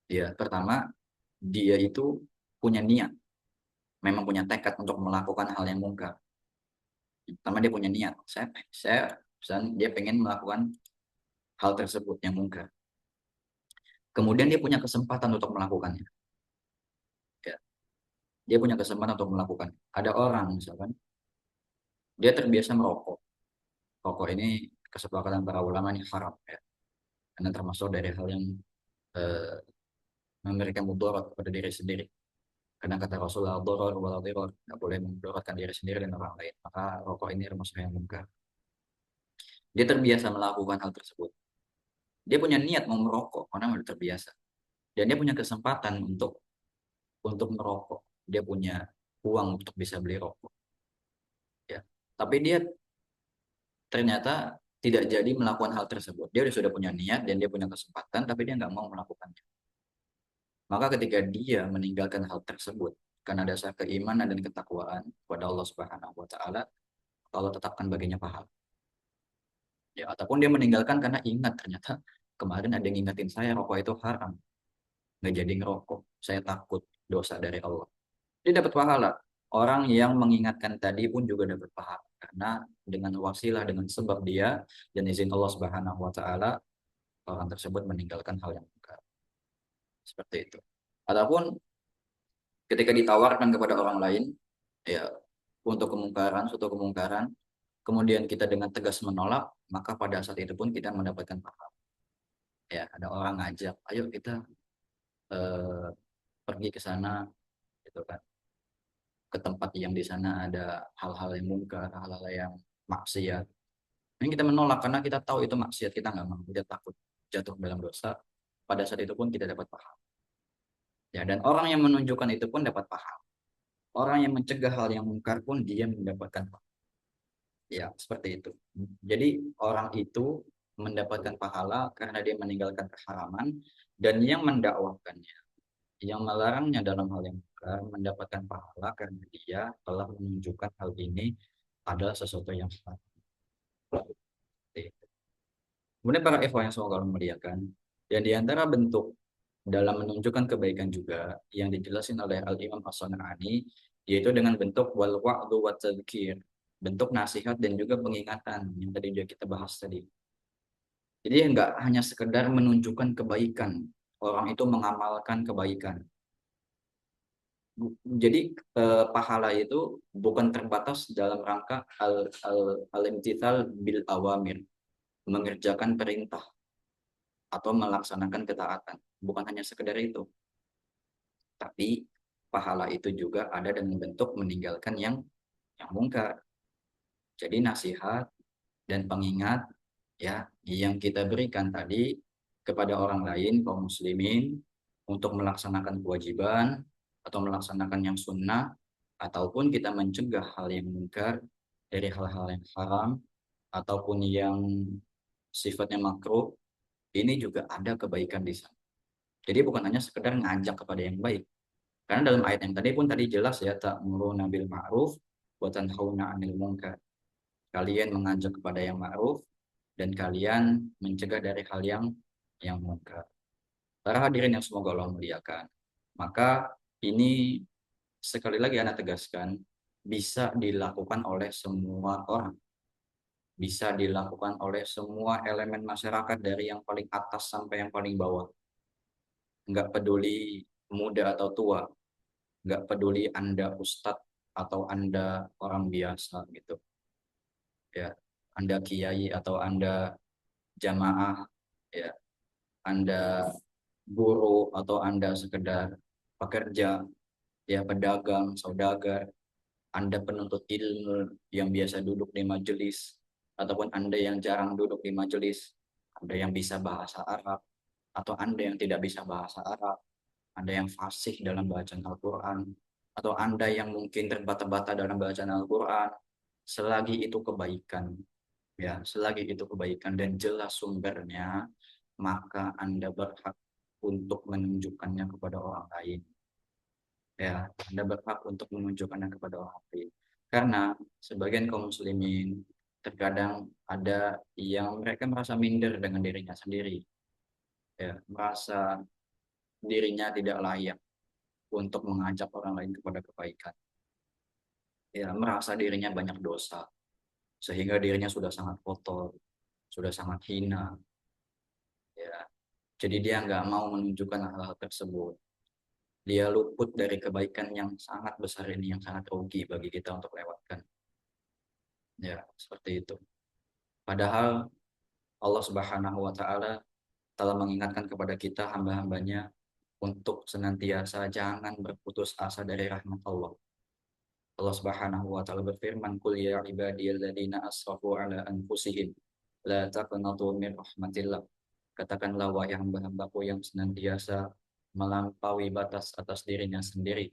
ya pertama, dia itu punya niat, memang punya tekad untuk melakukan hal yang mungkar. Pertama dia punya niat, saya misalnya dia pengen melakukan hal tersebut yang mungkar. Kemudian dia punya kesempatan untuk melakukannya. Ya, dia punya kesempatan untuk melakukan. Ada orang misalkan dia terbiasa merokok. Rokok ini kesepakatan para ulama ini haram ya. Karena termasuk dari hal yang eh, memberikan mudarat kepada diri sendiri. Karena kata Rasulullah, doror wala diror, nggak boleh memudaratkan diri sendiri dan orang lain. Maka rokok ini termasuk yang munkar. Dia terbiasa melakukan hal tersebut. Dia punya niat mau merokok karena sudah terbiasa. Dan dia punya kesempatan untuk merokok. Dia punya uang untuk bisa beli rokok. Ya. Tapi dia ternyata tidak jadi melakukan hal tersebut. Dia sudah punya niat dan dia punya kesempatan, tapi dia nggak mau melakukannya. Maka ketika dia meninggalkan hal tersebut karena dasar keimanan dan ketakwaan kepada Allah Subhanahu wa taala, Allah tetapkan baginya pahala. Ya, ataupun dia meninggalkan karena ingat ternyata kemarin ada yang ingatin saya rokok itu haram. Nggak jadi ngerokok. Saya takut dosa dari Allah. Dia dapat pahala. Orang yang mengingatkan tadi pun juga dapat pahala. Karena dengan wasilah, dengan sebab dia dan izin Allah Subhanahu wa taala, orang tersebut meninggalkan hal yang munkar. Seperti itu. Ataupun ketika ditawarkan kepada orang lain, ya untuk kemungkaran, suatu kemungkaran, kemudian kita dengan tegas menolak, maka pada saat itu pun kita mendapatkan pahala. Ya, ada orang ngajak, ayo kita eh, pergi ke sana, gitu kan, ke tempat yang di sana ada hal-hal yang mungkar, hal-hal yang maksiat. Ini kita menolak karena kita tahu itu maksiat, kita nggak mau, kita takut jatuh dalam dosa. Pada saat itu pun kita dapat pahala. Ya, dan orang yang menunjukkan itu pun dapat pahala. Orang yang mencegah hal yang mungkar pun dia mendapatkan pahala. Ya, seperti itu. Jadi orang itu mendapatkan pahala karena dia meninggalkan keharaman dan yang mendakwahkannya, yang melarangnya dalam hal yang mungkar mendapatkan pahala karena dia telah menunjukkan hal ini adalah sesuatu yang salah. Kemudian para ikhwan yang semoga Allah muliakan, dan di antara bentuk dalam menunjukkan kebaikan juga yang dijelasin oleh Al-Imam As-San'ani yaitu dengan bentuk wal wa'du wa tadzkir, bentuk nasihat dan juga pengingatan yang tadi juga kita bahas tadi. Jadi enggak hanya sekedar menunjukkan kebaikan, orang itu mengamalkan kebaikan. Jadi pahala itu bukan terbatas dalam rangka al-imtithal bil awamir, mengerjakan perintah atau melaksanakan ketaatan. Bukan hanya sekedar itu, tapi pahala itu juga ada dengan bentuk meninggalkan yang mungkar. Jadi nasihat dan pengingat ya yang kita berikan tadi kepada orang lain kaum muslimin untuk melaksanakan kewajiban atau melaksanakan yang sunnah ataupun kita mencegah hal yang mungkar dari hal-hal yang haram ataupun yang sifatnya makruh, ini juga ada kebaikan di sana. Jadi bukan hanya sekedar ngajak kepada yang baik. Karena dalam ayat yang tadi pun tadi jelas ya, ta'muruna bil ma'ruf wa tanhauna 'anil munkar. Kalian mengajak kepada yang ma'ruf dan kalian mencegah dari hal yang munkar. Para hadirin yang semoga Allah muliakan. Maka ini sekali lagi Anda tegaskan bisa dilakukan oleh semua orang. Bisa dilakukan oleh semua elemen masyarakat dari yang paling atas sampai yang paling bawah. Nggak peduli muda atau tua, nggak peduli Anda ustadz atau Anda orang biasa gitu. Ya, Anda kiai atau Anda jamaah, ya, Anda buruh atau Anda sekedar pekerja, ya pedagang, saudagar, Anda penuntut ilmu yang biasa duduk di majelis, ataupun Anda yang jarang duduk di majelis, Anda yang bisa bahasa Arab, atau Anda yang tidak bisa bahasa Arab, Anda yang fasih dalam bacaan Al-Quran, atau Anda yang mungkin terbata-bata dalam bacaan Al-Quran, selagi itu kebaikan, ya, selagi itu kebaikan dan jelas sumbernya, maka Anda berhak untuk menunjukkannya kepada orang lain. Ya, Anda berhak untuk menunjukkannya kepada orang lain. Karena sebagian kaum muslimin terkadang ada yang mereka merasa minder dengan dirinya sendiri, ya, merasa dirinya tidak layak untuk mengajak orang lain kepada kebaikan. Ya, merasa dirinya banyak dosa, sehingga dirinya sudah sangat kotor, sudah sangat hina. Ya, jadi dia nggak mau menunjukkan hal-hal tersebut. Dia luput dari kebaikan yang sangat besar ini, yang sangat rugi bagi kita untuk lewatkan. Ya, seperti itu. Padahal Allah Subhanahu wa taala telah mengingatkan kepada kita hamba-hambanya untuk senantiasa jangan berputus asa dari rahmat Allah. Allah Subhanahu wa taala berfirman, "Qul ya ibadiyalladzina asrafu ala anfusihim la taqnatu min rahmatillah." Katakanlah wahai hamba-hambaku yang senantiasa melampaui batas atas dirinya sendiri.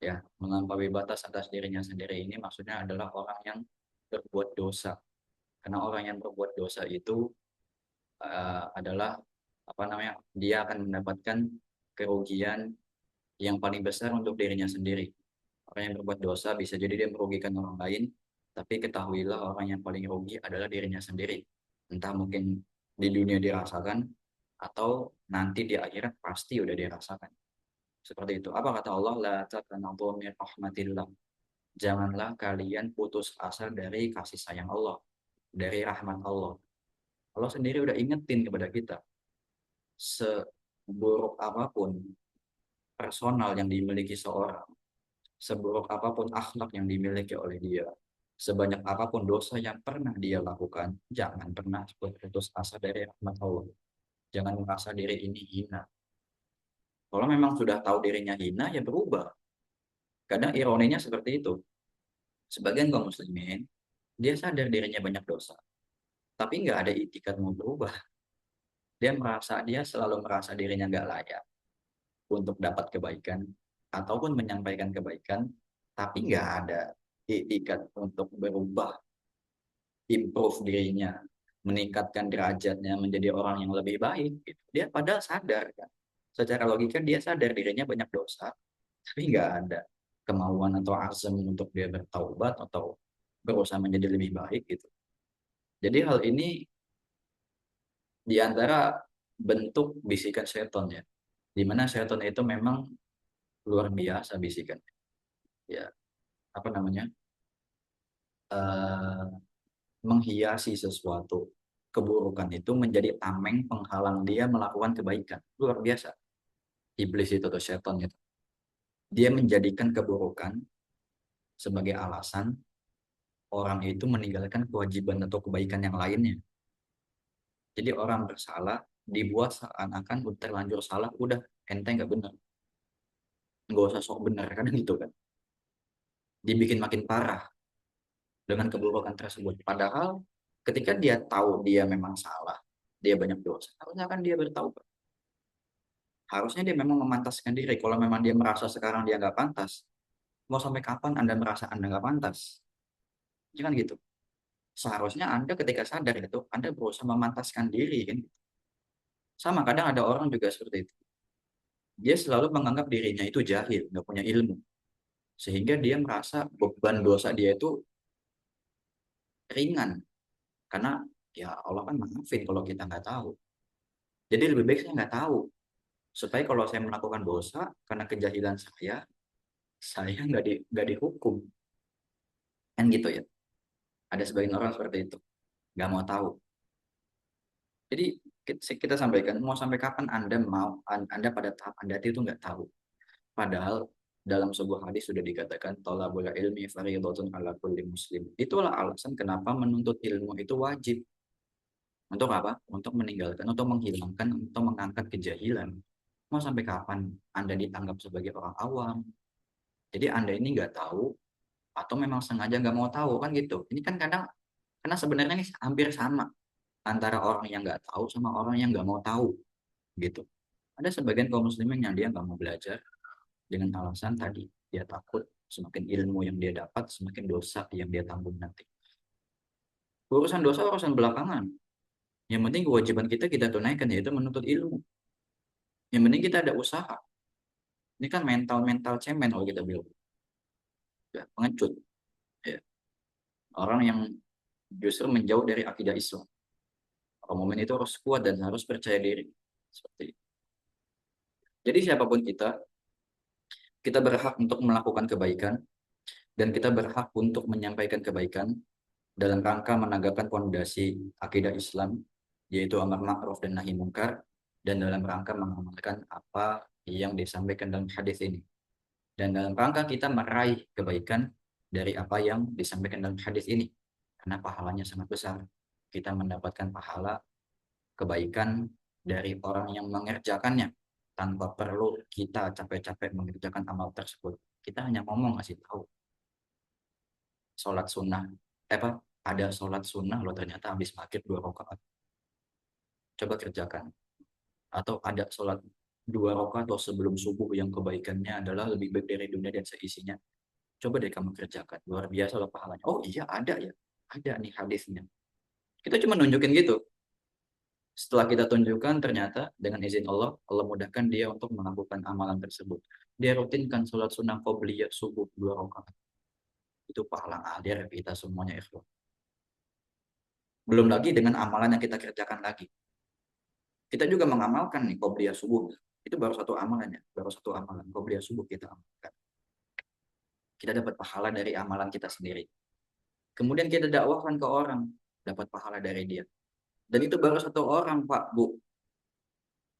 Ya, melampaui batas atas dirinya sendiri ini maksudnya adalah orang yang berbuat dosa. Karena orang yang berbuat dosa itu adalah apa namanya? Dia akan mendapatkan kerugian yang paling besar untuk dirinya sendiri. Orang yang berbuat dosa bisa jadi dia merugikan orang lain, tapi ketahuilah orang yang paling rugi adalah dirinya sendiri. Entah mungkin di dunia dirasakan, atau nanti di akhirat pasti udah dirasakan. Seperti itu. Apa kata Allah? La taqnatu min rahmatillah. Janganlah kalian putus asa dari kasih sayang Allah, dari rahmat Allah. Allah sendiri udah ingetin kepada kita, seburuk apapun personal yang dimiliki seorang, seburuk apapun akhlak yang dimiliki oleh dia, sebanyak apapun dosa yang pernah dia lakukan, jangan pernah putus asa dari rahmat Allah. Jangan merasa diri ini hina. Kalau memang sudah tahu dirinya hina, ya berubah. Kadang ironinya seperti itu. Sebagian kaum muslimin, dia sadar dirinya banyak dosa, tapi nggak ada itikat mau berubah. Dia selalu merasa dirinya nggak layak untuk dapat kebaikan, ataupun menyampaikan kebaikan, tapi nggak ada itikat untuk berubah, improve dirinya, meningkatkan derajatnya menjadi orang yang lebih baik. Gitu. Dia padahal sadar kan, secara logika dia sadar dirinya banyak dosa, tapi nggak ada kemauan atau azam untuk dia bertaubat atau berusaha menjadi lebih baik gitu. Jadi hal ini di antara bentuk bisikan setan ya, di mana setan itu memang luar biasa bisikan. Ya, apa namanya? eh Menghiasi sesuatu keburukan itu menjadi tameng penghalang dia melakukan kebaikan. Luar biasa. Iblis itu atau setan itu. Dia menjadikan keburukan sebagai alasan orang itu meninggalkan kewajiban atau kebaikan yang lainnya. Jadi orang bersalah dibuat seakan-akan udah terlanjur salah, udah ente nggak benar, nggak usah sok benar kan gitu kan. Dibikin makin parah dengan keburukan tersebut. Padahal ketika dia tahu dia memang salah, dia banyak dosa, harusnya kan dia bertaubat. Harusnya dia memang memantaskan diri. Kalau memang dia merasa sekarang dia nggak pantas, mau sampai kapan Anda merasa Anda nggak pantas? Jangan gitu. Seharusnya Anda ketika sadar itu, Anda berusaha memantaskan diri kan. Sama kadang ada orang juga seperti itu. Dia selalu menganggap dirinya itu jahil, nggak punya ilmu. Sehingga dia merasa beban dosa dia itu ringan. Karena ya Allah kan maafin kalau kita nggak tahu. Jadi lebih baik saya nggak tahu. Supaya kalau saya melakukan dosa karena kejahilan saya nggak dihukum. Kan gitu ya. Ada sebagian orang seperti itu. Nggak mau tahu. Jadi kita sampaikan, mau sampai kapan Anda pada tahap Anda itu nggak tahu. Padahal dalam sebuah hadis sudah dikatakan thalabul ilmi fardhatun ala kulli muslim. Itulah alasan kenapa menuntut ilmu itu wajib. Untuk apa? Untuk meninggalkan, untuk menghilangkan, untuk mengangkat kejahilan. Mau sampai kapan Anda dianggap sebagai orang awam? Jadi Anda ini nggak tahu atau memang sengaja nggak mau tahu kan gitu. Ini kan kadang karena sebenarnya ini hampir sama antara orang yang nggak tahu sama orang yang nggak mau tahu gitu. Ada sebagian kaum muslimin yang dia nggak mau belajar dengan alasan tadi dia takut semakin ilmu yang dia dapat semakin dosa yang dia tanggung nanti. Urusan dosa urusan belakangan. Yang penting kewajiban kita kita tunaikan yaitu menuntut ilmu. Yang penting kita ada usaha. Ini kan mental cemen kalau kita bilang, ya, pengecut, ya. Orang yang justru menjauh dari akidah Islam. Orang mukmin itu harus kuat dan harus percaya diri. Seperti itu. Jadi siapapun kita berhak untuk melakukan kebaikan dan kita berhak untuk menyampaikan kebaikan dalam rangka menegakkan fondasi akidah Islam, yaitu amar ma'ruf dan nahi mungkar, dan dalam rangka mengamalkan apa yang disampaikan dalam hadis ini. Dan dalam rangka kita meraih kebaikan dari apa yang disampaikan dalam hadis ini. Karena pahalanya sangat besar. Kita mendapatkan pahala kebaikan dari orang yang mengerjakannya tanpa perlu kita capek-capek mengerjakan amal tersebut. Kita hanya ngomong ngasih tahu sholat sunnah, apa ada sholat sunnah loh ternyata habis maghrib 2 rakaat. Coba kerjakan. Atau ada sholat 2 rakaat atau sebelum subuh yang kebaikannya adalah lebih baik dari dunia dan seisinya. Coba deh kamu kerjakan. Luar biasa loh pahalanya. Oh iya ada ya. Ada nih hadisnya. Kita cuma nunjukin gitu. Setelah kita tunjukkan ternyata dengan izin Allah, Allah mudahkan dia untuk melakukan amalan tersebut. Dia rutinkan sholat sunnah qobliyah subuh 2 rakaat. Itu pahala adir kita semuanya ikhwan. Belum lagi dengan amalan yang kita kerjakan lagi. Kita juga mengamalkan nih qobliyah subuh. Itu baru satu amalannya, baru satu amalan qobliyah subuh kita amalkan. Kita dapat pahala dari amalan kita sendiri. Kemudian kita dakwahkan ke orang, dapat pahala dari dia. Dan itu baru satu orang, Pak, Bu.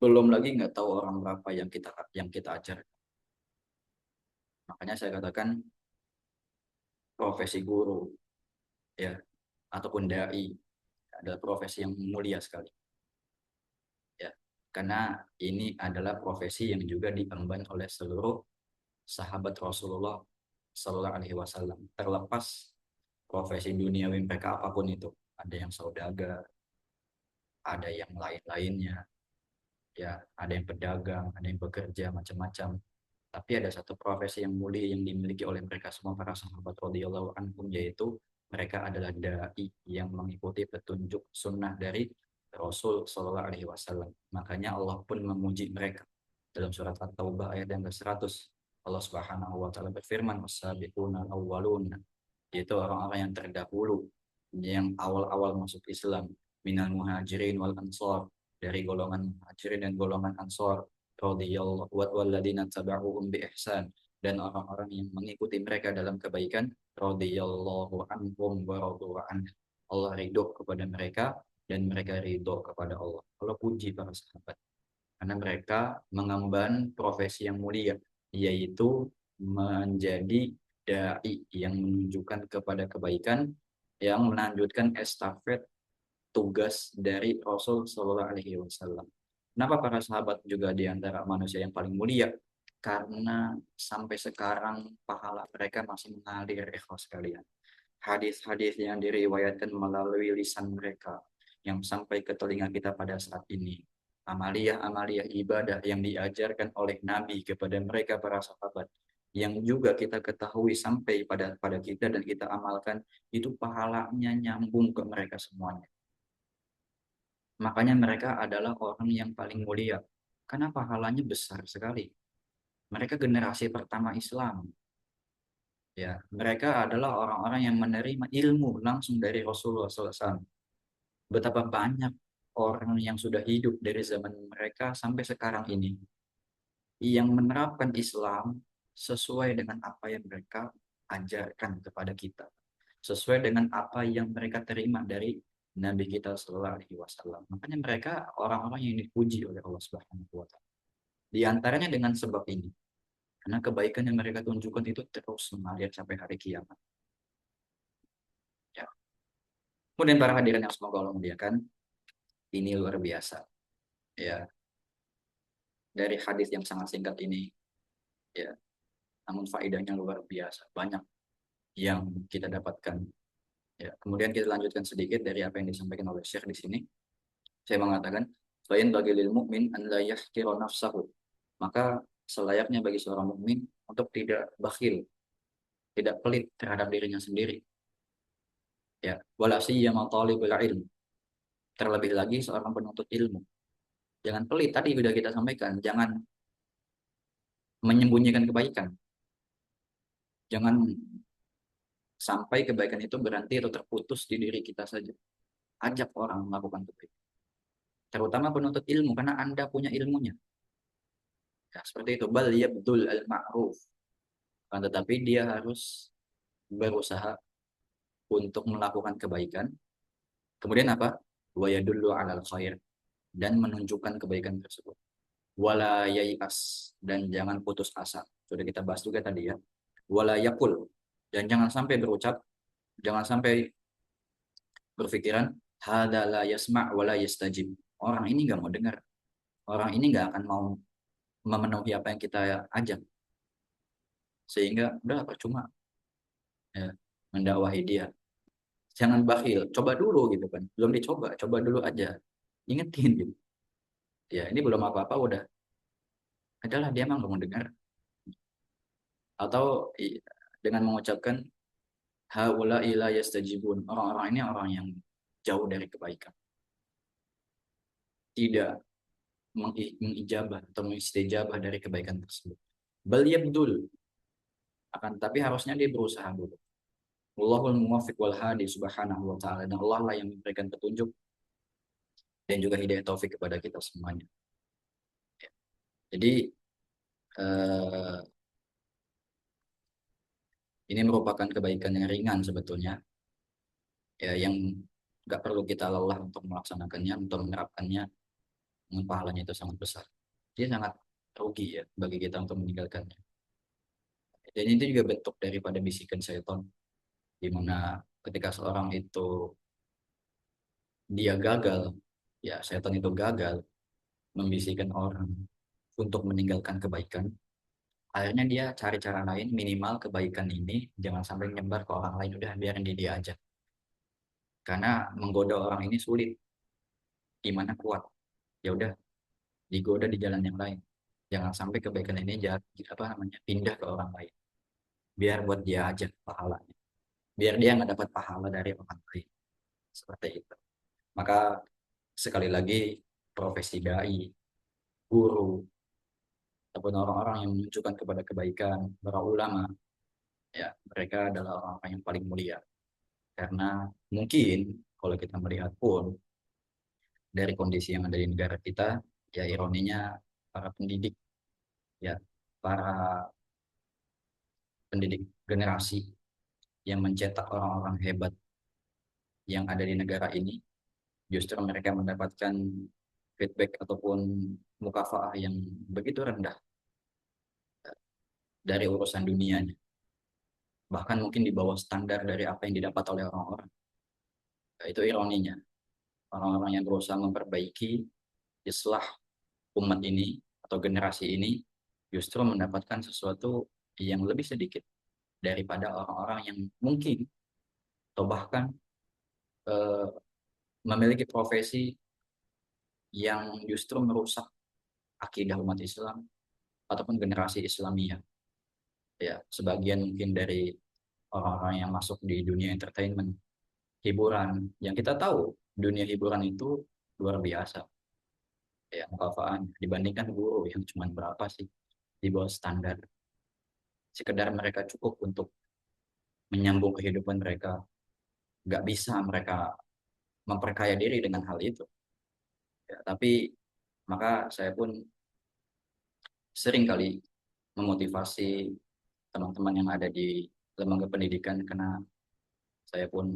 Belum lagi nggak tahu orang berapa yang kita ajar. Makanya saya katakan profesi guru ya ataupun dai adalah profesi yang mulia sekali ya. Karena ini adalah profesi yang juga diemban oleh seluruh sahabat Rasulullah Sallallahu Alaihi Wasallam. Terlepas profesi duniawi mereka apapun itu, ada yang saudagar, ada yang lain-lainnya, ya, ada yang pedagang, ada yang bekerja macam-macam. Tapi ada satu profesi yang mulia yang dimiliki oleh mereka semua para sahabat radhiyallahu anhum, yaitu mereka adalah dai yang mengikuti petunjuk sunnah dari Rasul Shallallahu Alaihi Wasallam. Makanya Allah pun memuji mereka dalam surat At-Taubah ayat yang ke-100. Allah Subhanahu wa taala berfirman, "Wasabiquna awwaluna", yaitu orang-orang yang terdahulu yang awal-awal masuk Islam, minal muhajirin wal ansor, dari golongan muhajirin dan golongan ansor, radhiyallahu walladzina tabauhum bi ihsan, dan orang-orang yang mengikuti mereka dalam kebaikan, radhiyallahu anhum wa radu an. Allah ridho kepada mereka dan mereka ridho kepada Allah. Allah puji para sahabat karena mereka mengemban profesi yang mulia, yaitu menjadi dai yang menunjukkan kepada kebaikan, yang melanjutkan estafet tugas dari Rasul Shallallahu Alaihi Wasallam. Kenapa para sahabat juga di antara manusia yang paling mulia? Karena sampai sekarang pahala mereka masih mengalir, ikhlas sekalian. Hadis-hadis yang diriwayatkan melalui lisan mereka yang sampai ke telinga kita pada saat ini. Amalia-amalia ibadah yang diajarkan oleh Nabi kepada mereka para sahabat yang juga kita ketahui sampai pada kita dan kita amalkan, itu pahalanya nyambung ke mereka semuanya. Makanya mereka adalah orang yang paling mulia karena pahalanya besar sekali. Mereka generasi pertama Islam. Ya, mereka adalah orang-orang yang menerima ilmu langsung dari Rasulullah SAW. Betapa banyak orang yang sudah hidup dari zaman mereka sampai sekarang ini yang menerapkan Islam sesuai dengan apa yang mereka ajarkan kepada kita, sesuai dengan apa yang mereka terima dari Nabi kita Sallallahu Alaihi Wasallam. Makanya mereka orang-orang yang dipuji oleh Allah Subhanahu Wa Taala. Di antaranya dengan sebab ini, karena kebaikan yang mereka tunjukkan itu terus mengalir sampai hari kiamat. Ya. Kemudian para hadirin yang semoga Allah muliakan, Ini luar biasa. Ya, dari hadis yang sangat singkat ini, ya, namun faedahnya luar biasa. Banyak yang kita dapatkan. Ya, kemudian kita lanjutkan sedikit dari apa yang disampaikan oleh Syekh di sini. Saya mengatakan, "Fain bagi lil mukmin an la yahqira nafsahu." Maka selayaknya bagi seorang mukmin untuk tidak bakhil, tidak pelit terhadap dirinya sendiri. Ya, wala siyama talibul ilm. Terlebih lagi seorang penuntut ilmu. Jangan pelit, tadi sudah kita sampaikan, jangan menyembunyikan kebaikan. Jangan sampai kebaikan itu berhenti atau terputus di diri kita saja. Ajak orang melakukan kebaikan. Terutama penuntut ilmu, karena Anda punya ilmunya. Ya, seperti itu. Bal yabdul al-ma'ruf. Tetapi dia harus berusaha untuk melakukan kebaikan. Kemudian apa? Wa yadullu 'alal khair, dan menunjukkan kebaikan tersebut. Wala yai'as, dan jangan putus asa. Sudah kita bahas juga tadi ya. Wala yakul, dan jangan sampai berucap, jangan sampai berpikiran hada la yasma' wala yastajib. Orang ini nggak mau dengar. Orang ini nggak akan mau memenuhi apa yang kita ajak. Sehingga udah percuma ya, mendakwahi dia. Jangan bakhil, coba dulu gitu kan. Belum dicoba, coba dulu aja. Ingetin gitu. Ya, ini belum apa-apa udah. Adalah dia emang nggak mau dengar. Atau dengan mengucapkan haula ila yastajibun. Orang-orang ini orang yang jauh dari kebaikan. Tidak mengijabah atau mengistijabah dari kebaikan tersebut. Bal yabdul, akan tapi harusnya dia berusaha dulu. Allahul muwaffiq wal hadi subhanahu wa ta'ala, dan Allah lah yang memberikan petunjuk dan juga hidayah taufik kepada kita semuanya. Jadi eh, ini merupakan kebaikan yang ringan sebetulnya, ya, yang nggak perlu kita lelah untuk melaksanakannya, untuk menerapkannya, dengan pahalanya itu sangat besar. Dia sangat rugi ya bagi kita untuk meninggalkannya. Dan itu juga bentuk daripada bisikan syaitan, di mana ketika seorang itu dia gagal, ya setan itu gagal membisikkan orang untuk meninggalkan kebaikan, akhirnya dia cari cara lain, minimal kebaikan ini jangan sampai nyebar ke orang lain, udah biarin dia aja. Karena menggoda orang ini sulit, gimana kuat, ya udah digoda di jalan yang lain. Jangan sampai kebaikan ini apa namanya pindah ke orang lain, biar buat dia aja pahalanya, biar dia nggak dapat pahala dari orang lain, seperti itu. Maka sekali lagi, profesi dai, guru, ataupun orang-orang yang menunjukkan kepada kebaikan, para ulama, ya mereka adalah orang-orang yang paling mulia. Karena mungkin kalau kita melihat pun dari kondisi yang ada di negara kita, ya ironinya para pendidik, ya para pendidik generasi yang mencetak orang-orang hebat yang ada di negara ini, justru mereka mendapatkan feedback ataupun mukafaah yang begitu rendah dari urusan dunianya. Bahkan mungkin di bawah standar dari apa yang didapat oleh orang-orang. Itu ironinya. Orang-orang yang berusaha memperbaiki islah umat ini atau generasi ini justru mendapatkan sesuatu yang lebih sedikit daripada orang-orang yang mungkin atau bahkan eh, memiliki profesi yang justru merusak akidah umat Islam ataupun generasi Islamiyah. Ya, sebagian mungkin dari orang-orang yang masuk di dunia entertainment, hiburan, yang kita tahu dunia hiburan itu luar biasa. Ya, mukafaan dibandingkan guru yang cuma berapa sih, di bawah standar. Sekedar mereka cukup untuk menyambung kehidupan mereka, nggak bisa mereka memperkaya diri dengan hal itu. Ya, tapi maka saya pun sering kali memotivasi teman-teman yang ada di lembaga pendidikan, karena saya pun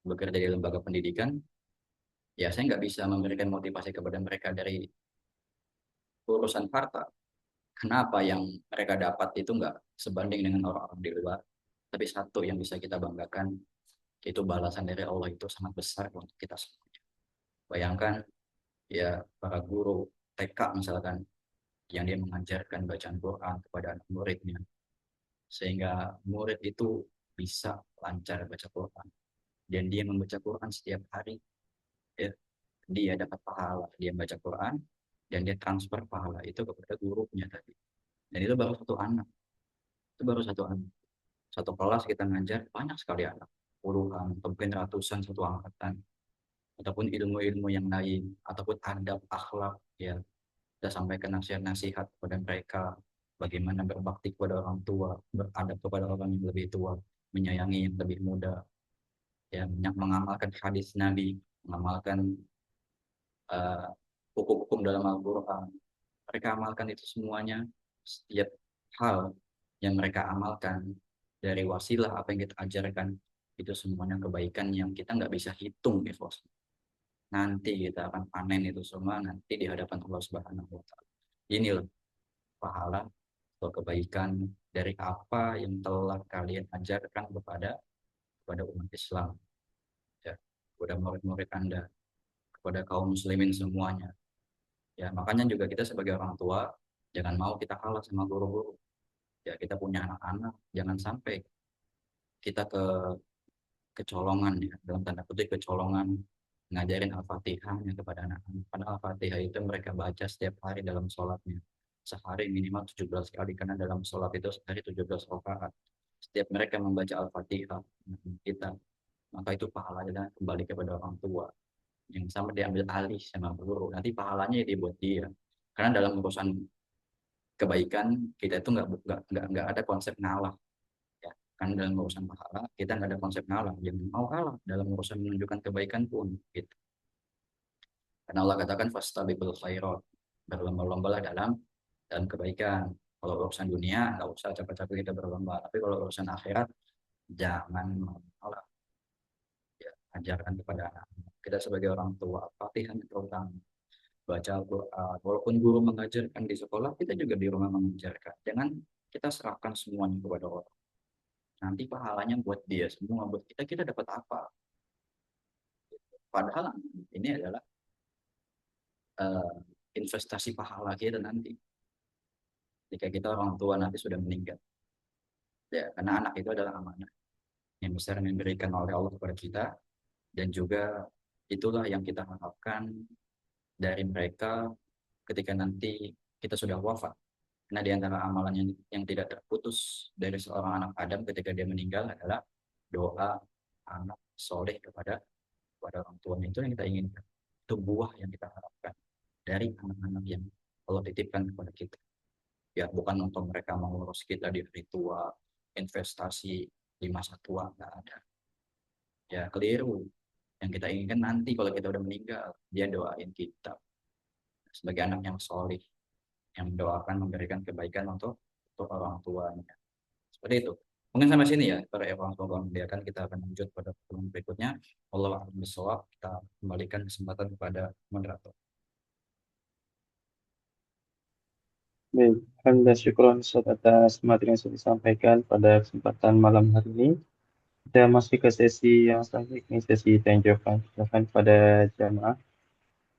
bekerja di lembaga pendidikan. Ya, saya nggak bisa memberikan motivasi kepada mereka dari urusan harta. Kenapa yang mereka dapat itu nggak sebanding dengan orang-orang di luar. Tapi satu yang bisa kita banggakan, itu balasan dari Allah itu sangat besar untuk kita semuanya. Bayangkan ya para guru TK misalkan yang dia mengajarkan bacaan Quran kepada anak muridnya, sehingga murid itu bisa lancar baca Quran dan dia membaca Quran setiap hari, ya, dia dapat pahala dia baca Quran dan dia transfer pahala itu kepada gurunya tadi. Dan itu baru satu anak, itu baru satu anak. Satu kelas kita ngajar banyak sekali anak, puluhan atau mungkin ratusan satu angkatan, ataupun ilmu-ilmu yang lain, ataupun adab akhlak, ya kita sampaikan nasihat-nasihat kepada mereka, bagaimana berbakti kepada orang tua, beradab kepada orang yang lebih tua, menyayangi yang lebih muda, ya mengamalkan hadis Nabi, mengamalkan uh, hukum-hukum dalam Al-Quran. Mereka amalkan itu semuanya, setiap hal yang mereka amalkan dari wasilah apa yang kita ajarkan itu semuanya kebaikan yang kita nggak bisa hitung, ya bos. Nanti kita akan panen itu semua nanti di hadapan Allah Subhanahu Wa Taala. Ini loh pahala atau kebaikan dari apa yang telah kalian ajarkan kepada umat Islam, ya, kepada murid-murid Anda, kepada kaum muslimin semuanya. Ya, makanya juga kita sebagai orang tua jangan mau kita kalah sama guru-guru. Ya, kita punya anak-anak, jangan sampai kita kecolongan, ya, dalam tanda kutip kecolongan ngajarin Al-Fatihahnya kepada anak-anak. Padahal Al-Fatihah itu mereka baca setiap hari dalam sholatnya. Sehari minimal 17 kali, karena dalam sholat itu sehari 17 rakaat. Setiap mereka membaca Al-Fatihah kita, maka itu pahalanya kembali kepada orang tua. Yang sama diambil alih sama guru, nanti pahalanya dibuat dia. Karena dalam urusan kebaikan kita itu nggak ada konsep ngalah, ya. Kan dalam urusan pahala kita nggak ada konsep ngalah, jangan mau kalah dalam urusan menunjukkan kebaikan pun gitu. Karena Allah katakan fastabiqul khairat, berlomba-lombalah dalam kebaikan. Kalau urusan dunia nggak usah capek-capek kita berlomba, tapi kalau urusan akhirat jangan malah, ya, ajarkan kepada anak. Kita sebagai orang tua, Fatihah terutama, baca Al-Quran. Walaupun guru mengajarkan di sekolah, kita juga di rumah mengajarkan. Jangan kita serahkan semuanya kepada orang. Nanti pahalanya buat dia semua, buat kita dapat apa? Padahal ini adalah uh, investasi pahala kita nanti. Jika kita orang tua nanti sudah meninggal, ya, karena anak itu adalah amanah yang besar yang diberikan oleh Allah kepada kita, dan juga itulah yang kita harapkan dari mereka ketika nanti kita sudah wafat. Karena di antara amalan yang tidak terputus dari seorang anak Adam ketika dia meninggal adalah doa anak soleh kepada orang tuanya. Itu yang kita inginkan. Itu buah yang kita harapkan dari anak-anak yang Allah titipkan kepada kita. Ya, bukan untuk mereka mengurus kita di hari tua, investasi di masa tua, nggak ada. Ya, keliru. Yang kita inginkan nanti kalau kita udah meninggal, dia doain kita sebagai anak yang soleh, yang mendoakan memberikan kebaikan untuk orang tuanya. Seperti itu. Mungkin sampai sini ya para evan, semoga membiarkan kita akan lanjut pada pertemuan berikutnya. Allah a'lam bishawab. Kita kembalikan kesempatan kepada moderator. Baik, alhamdulillah syukron Ustaz atas materi yang sudah disampaikan pada kesempatan malam hari ini. Kita masuk ke sesi yang selanjutnya, sesi tanya jawab. Silakan pada jamaah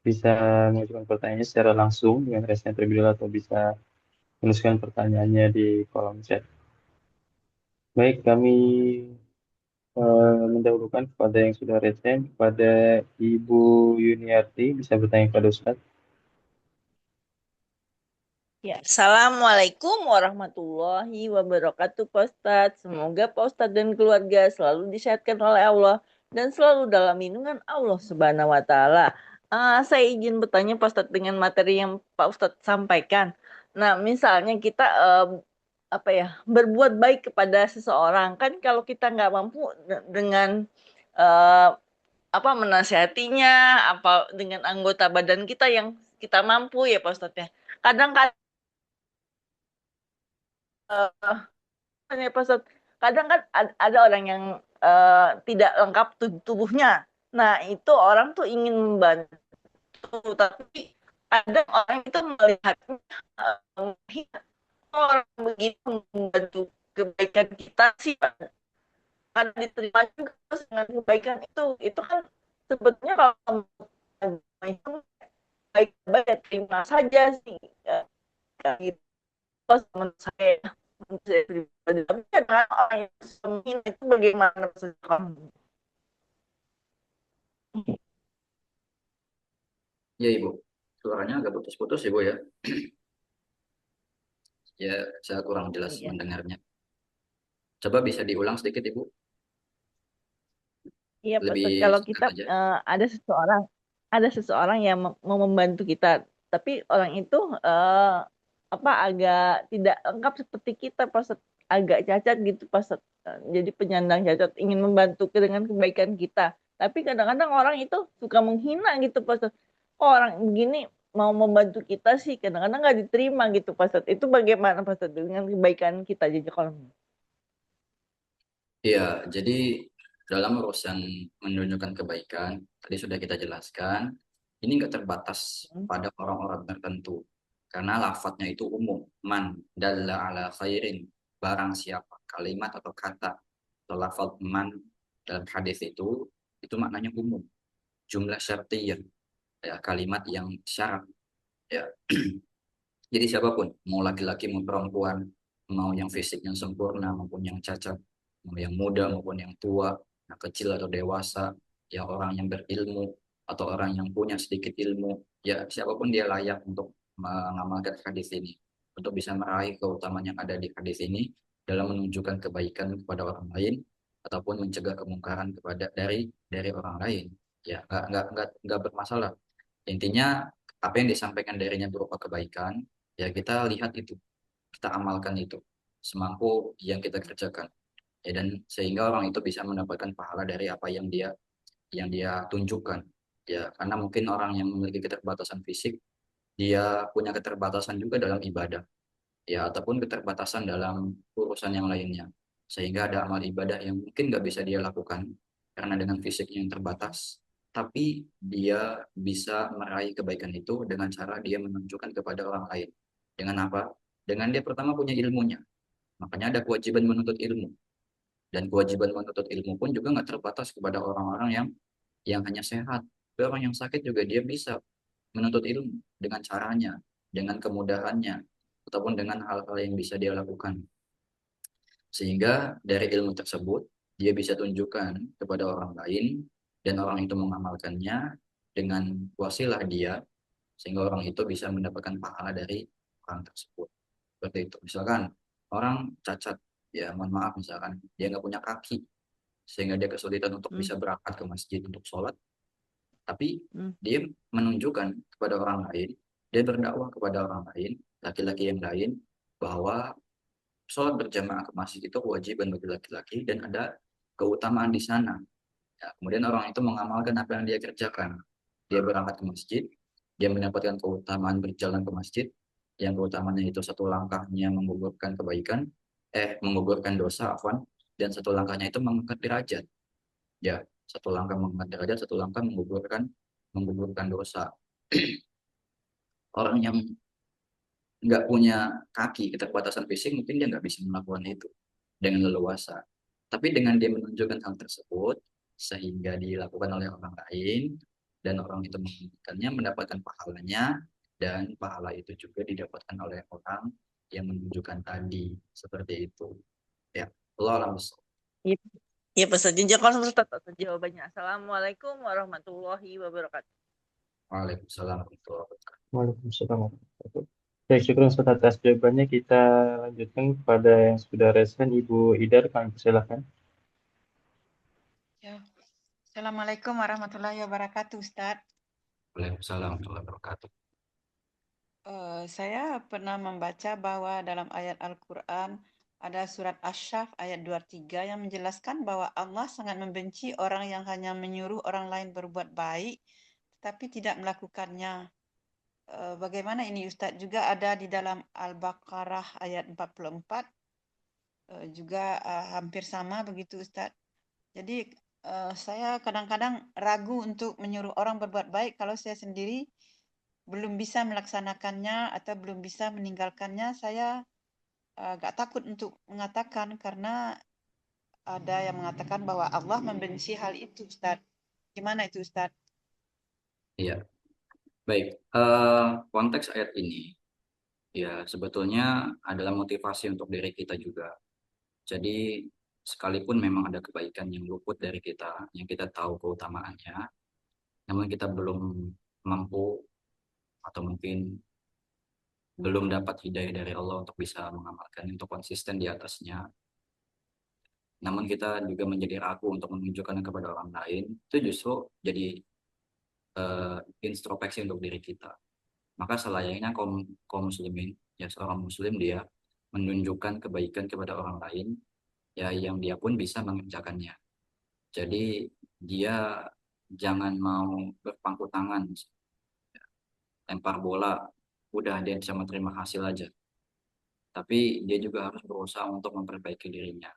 bisa mengajukan pertanyaannya secara langsung dengan raise terlebih dahulu atau bisa menuliskan pertanyaannya di kolom chat. Baik, kami mendahulukan kepada yang sudah raise hand, kepada Ibu Yuniarti, bisa bertanya kepada Ustaz. Ya, Assalamualaikum warahmatullahi wabarakatuh, Pak Ustadz. Semoga Pak Ustadz dan keluarga selalu disehatkan oleh Allah dan selalu dalam lindungan Allah Subhanahu wa Ta'ala. Saya izin bertanya Pak Ustadz dengan materi yang Pak Ustadz sampaikan. Nah, misalnya kita apa ya, berbuat baik kepada seseorang, kan kalau kita nggak mampu dengan eh, apa menasihatinya, apa dengan anggota badan kita yang kita mampu ya Pak Ustadz ya. Kadang-kadang ya Pak Ustadz, kadang kan ada orang yang tidak lengkap tubuhnya. Nah, itu orang tuh ingin membantu, tapi kadang orang itu melihatnya orang begitu membantu kebaikan kita sih, kan diterima juga dengan kebaikan itu kan sebetulnya kalau itu baik-baik ya terima saja sih, kayak gitu. Kalau menurut saya pribadi. Tapi kadang orang yang menghina itu bagaimana maksud kamu? Ya Ibu, suaranya agak putus-putus Ibu ya. Ya, saya kurang jelas Iya. mendengarnya. Coba bisa diulang sedikit Ibu, Iya, Pak lebih Ustadz. Kalau singkat kita aja. ada seseorang yang mau membantu kita, tapi orang itu apa agak tidak lengkap seperti kita, Pak Ustadz. Agak cacat gitu, Pak Ustadz. Jadi penyandang cacat ingin membantu dengan kebaikan kita, tapi kadang-kadang orang itu suka menghina gitu, Pak Ustadz. Kok orang begini mau membantu kita sih, kadang-kadang nggak diterima gitu, Pak Ustadz. Itu bagaimana, Pak Ustadz, dengan kebaikan kita jadi kalau Iya, jadi dalam urusan menunjukkan kebaikan, tadi sudah kita jelaskan, ini nggak terbatas pada orang-orang tertentu. Karena lafadznya itu umum. Man dalla ala khairin, barang siapa, kalimat atau kata, atau lafadz man dalam hadis itu maknanya umum. Jumlah syartiyah, ya, kalimat yang syarat. Ya. Jadi siapapun, mau laki-laki mau perempuan, mau yang fisiknya sempurna maupun yang cacat, mau yang muda maupun yang tua, yang kecil atau dewasa, ya orang yang berilmu atau orang yang punya sedikit ilmu, ya siapapun dia layak untuk mengamalkan hadis ini, untuk bisa meraih keutamaan yang ada di hadis ini dalam menunjukkan kebaikan kepada orang lain ataupun mencegah kemungkaran kepada dari orang lain. Ya, nggak bermasalah. Intinya apa yang disampaikan darinya berupa kebaikan, ya kita lihat itu, kita amalkan itu semampu yang kita kerjakan. Ya, dan sehingga orang itu bisa mendapatkan pahala dari apa yang dia tunjukkan. Ya, karena mungkin orang yang memiliki keterbatasan fisik, dia punya keterbatasan juga dalam ibadah, ya ataupun keterbatasan dalam urusan yang lainnya. Sehingga ada amal ibadah yang mungkin nggak bisa dia lakukan karena dengan fisiknya yang terbatas, tapi dia bisa meraih kebaikan itu dengan cara dia menunjukkan kepada orang lain. Dengan apa? Dengan dia pertama punya ilmunya. Makanya ada kewajiban menuntut ilmu. Dan kewajiban menuntut ilmu pun juga nggak terbatas kepada orang-orang yang hanya sehat. Tapi orang yang sakit juga dia bisa menuntut ilmu dengan caranya, dengan kemudahannya, ataupun dengan hal-hal yang bisa dia lakukan. Sehingga dari ilmu tersebut, dia bisa tunjukkan kepada orang lain, dan orang itu mengamalkannya dengan wasilah dia, sehingga orang itu bisa mendapatkan pahala dari orang tersebut. Seperti itu. Misalkan orang cacat, ya mohon maaf misalkan, dia nggak punya kaki, sehingga dia kesulitan untuk bisa berangkat ke masjid untuk sholat, tapi dia menunjukkan kepada orang lain, dia berdakwah kepada orang lain, laki-laki yang lain, bahwa sholat berjamaah ke masjid itu kewajiban bagi laki-laki dan ada keutamaan di sana. Ya, kemudian orang itu mengamalkan apa yang dia kerjakan. Dia berangkat ke masjid, dia mendapatkan keutamaan berjalan ke masjid, yang keutamaannya itu satu langkahnya menggugurkan kebaikan, menggugurkan dosa, afwan, dan satu langkahnya itu mengangkat derajat. Ya, satu langkah mengangkat derajat, satu langkah menggugurkan dosa. Orang yang nggak punya kaki, keterbatasan fisik, mungkin dia nggak bisa melakukan itu dengan leluasa. Tapi dengan dia menunjukkan hal tersebut, sehingga dilakukan oleh orang lain, dan orang itu menunjukkannya, mendapatkan pahalanya, dan pahala itu juga didapatkan oleh orang yang menunjukkan tadi. Seperti itu. Ya, Allah alam. Iya, iya Pak Ustadz. Jazakallahu Ustadz atas jawabannya. Assalamualaikum warahmatullahi wabarakatuh. Waalaikumsalam warahmatullahi wabarakatuh. Waalaikumsalam warahmatullahi wabarakatuh. Baik, syukur Ustaz atas jawabannya. Kita lanjutkan kepada yang sudah resen, Ibu Idar, kami persilahkan. Ya. Assalamualaikum warahmatullahi wabarakatuh, Ustadz. Waalaikumsalam warahmatullahi wabarakatuh. Saya pernah membaca bahwa dalam ayat Al-Quran ada surat Asy-Syaff ayat 23 yang menjelaskan bahwa Allah sangat membenci orang yang hanya menyuruh orang lain berbuat baik tetapi tidak melakukannya. Bagaimana ini Ustadz? Juga ada di dalam Al-Baqarah ayat 44 juga hampir sama begitu Ustadz. Jadi saya kadang-kadang ragu untuk menyuruh orang berbuat baik kalau saya sendiri belum bisa melaksanakannya atau belum bisa meninggalkannya. Saya agak takut untuk mengatakan karena ada yang mengatakan bahwa Allah membenci hal itu, Ustadz. Gimana itu, Ustadz? Iya. Baik, konteks ayat ini ya sebetulnya adalah motivasi untuk diri kita juga. Jadi sekalipun memang ada kebaikan yang luput dari kita, yang kita tahu keutamaannya, namun kita belum mampu atau mungkin belum dapat hidayah dari Allah untuk bisa mengamalkan, untuk konsisten di atasnya. Namun kita juga menjadi ragu untuk menunjukkan kepada orang lain, itu justru jadi introspeksi untuk diri kita. Maka selayaknya kaum muslimin, ya seorang muslim dia menunjukkan kebaikan kepada orang lain, ya yang dia pun bisa mengerjakannya. Jadi dia jangan mau berpangku tangan, lempar bola, udah dia cuma terima hasil aja. Tapi dia juga harus berusaha untuk memperbaiki dirinya.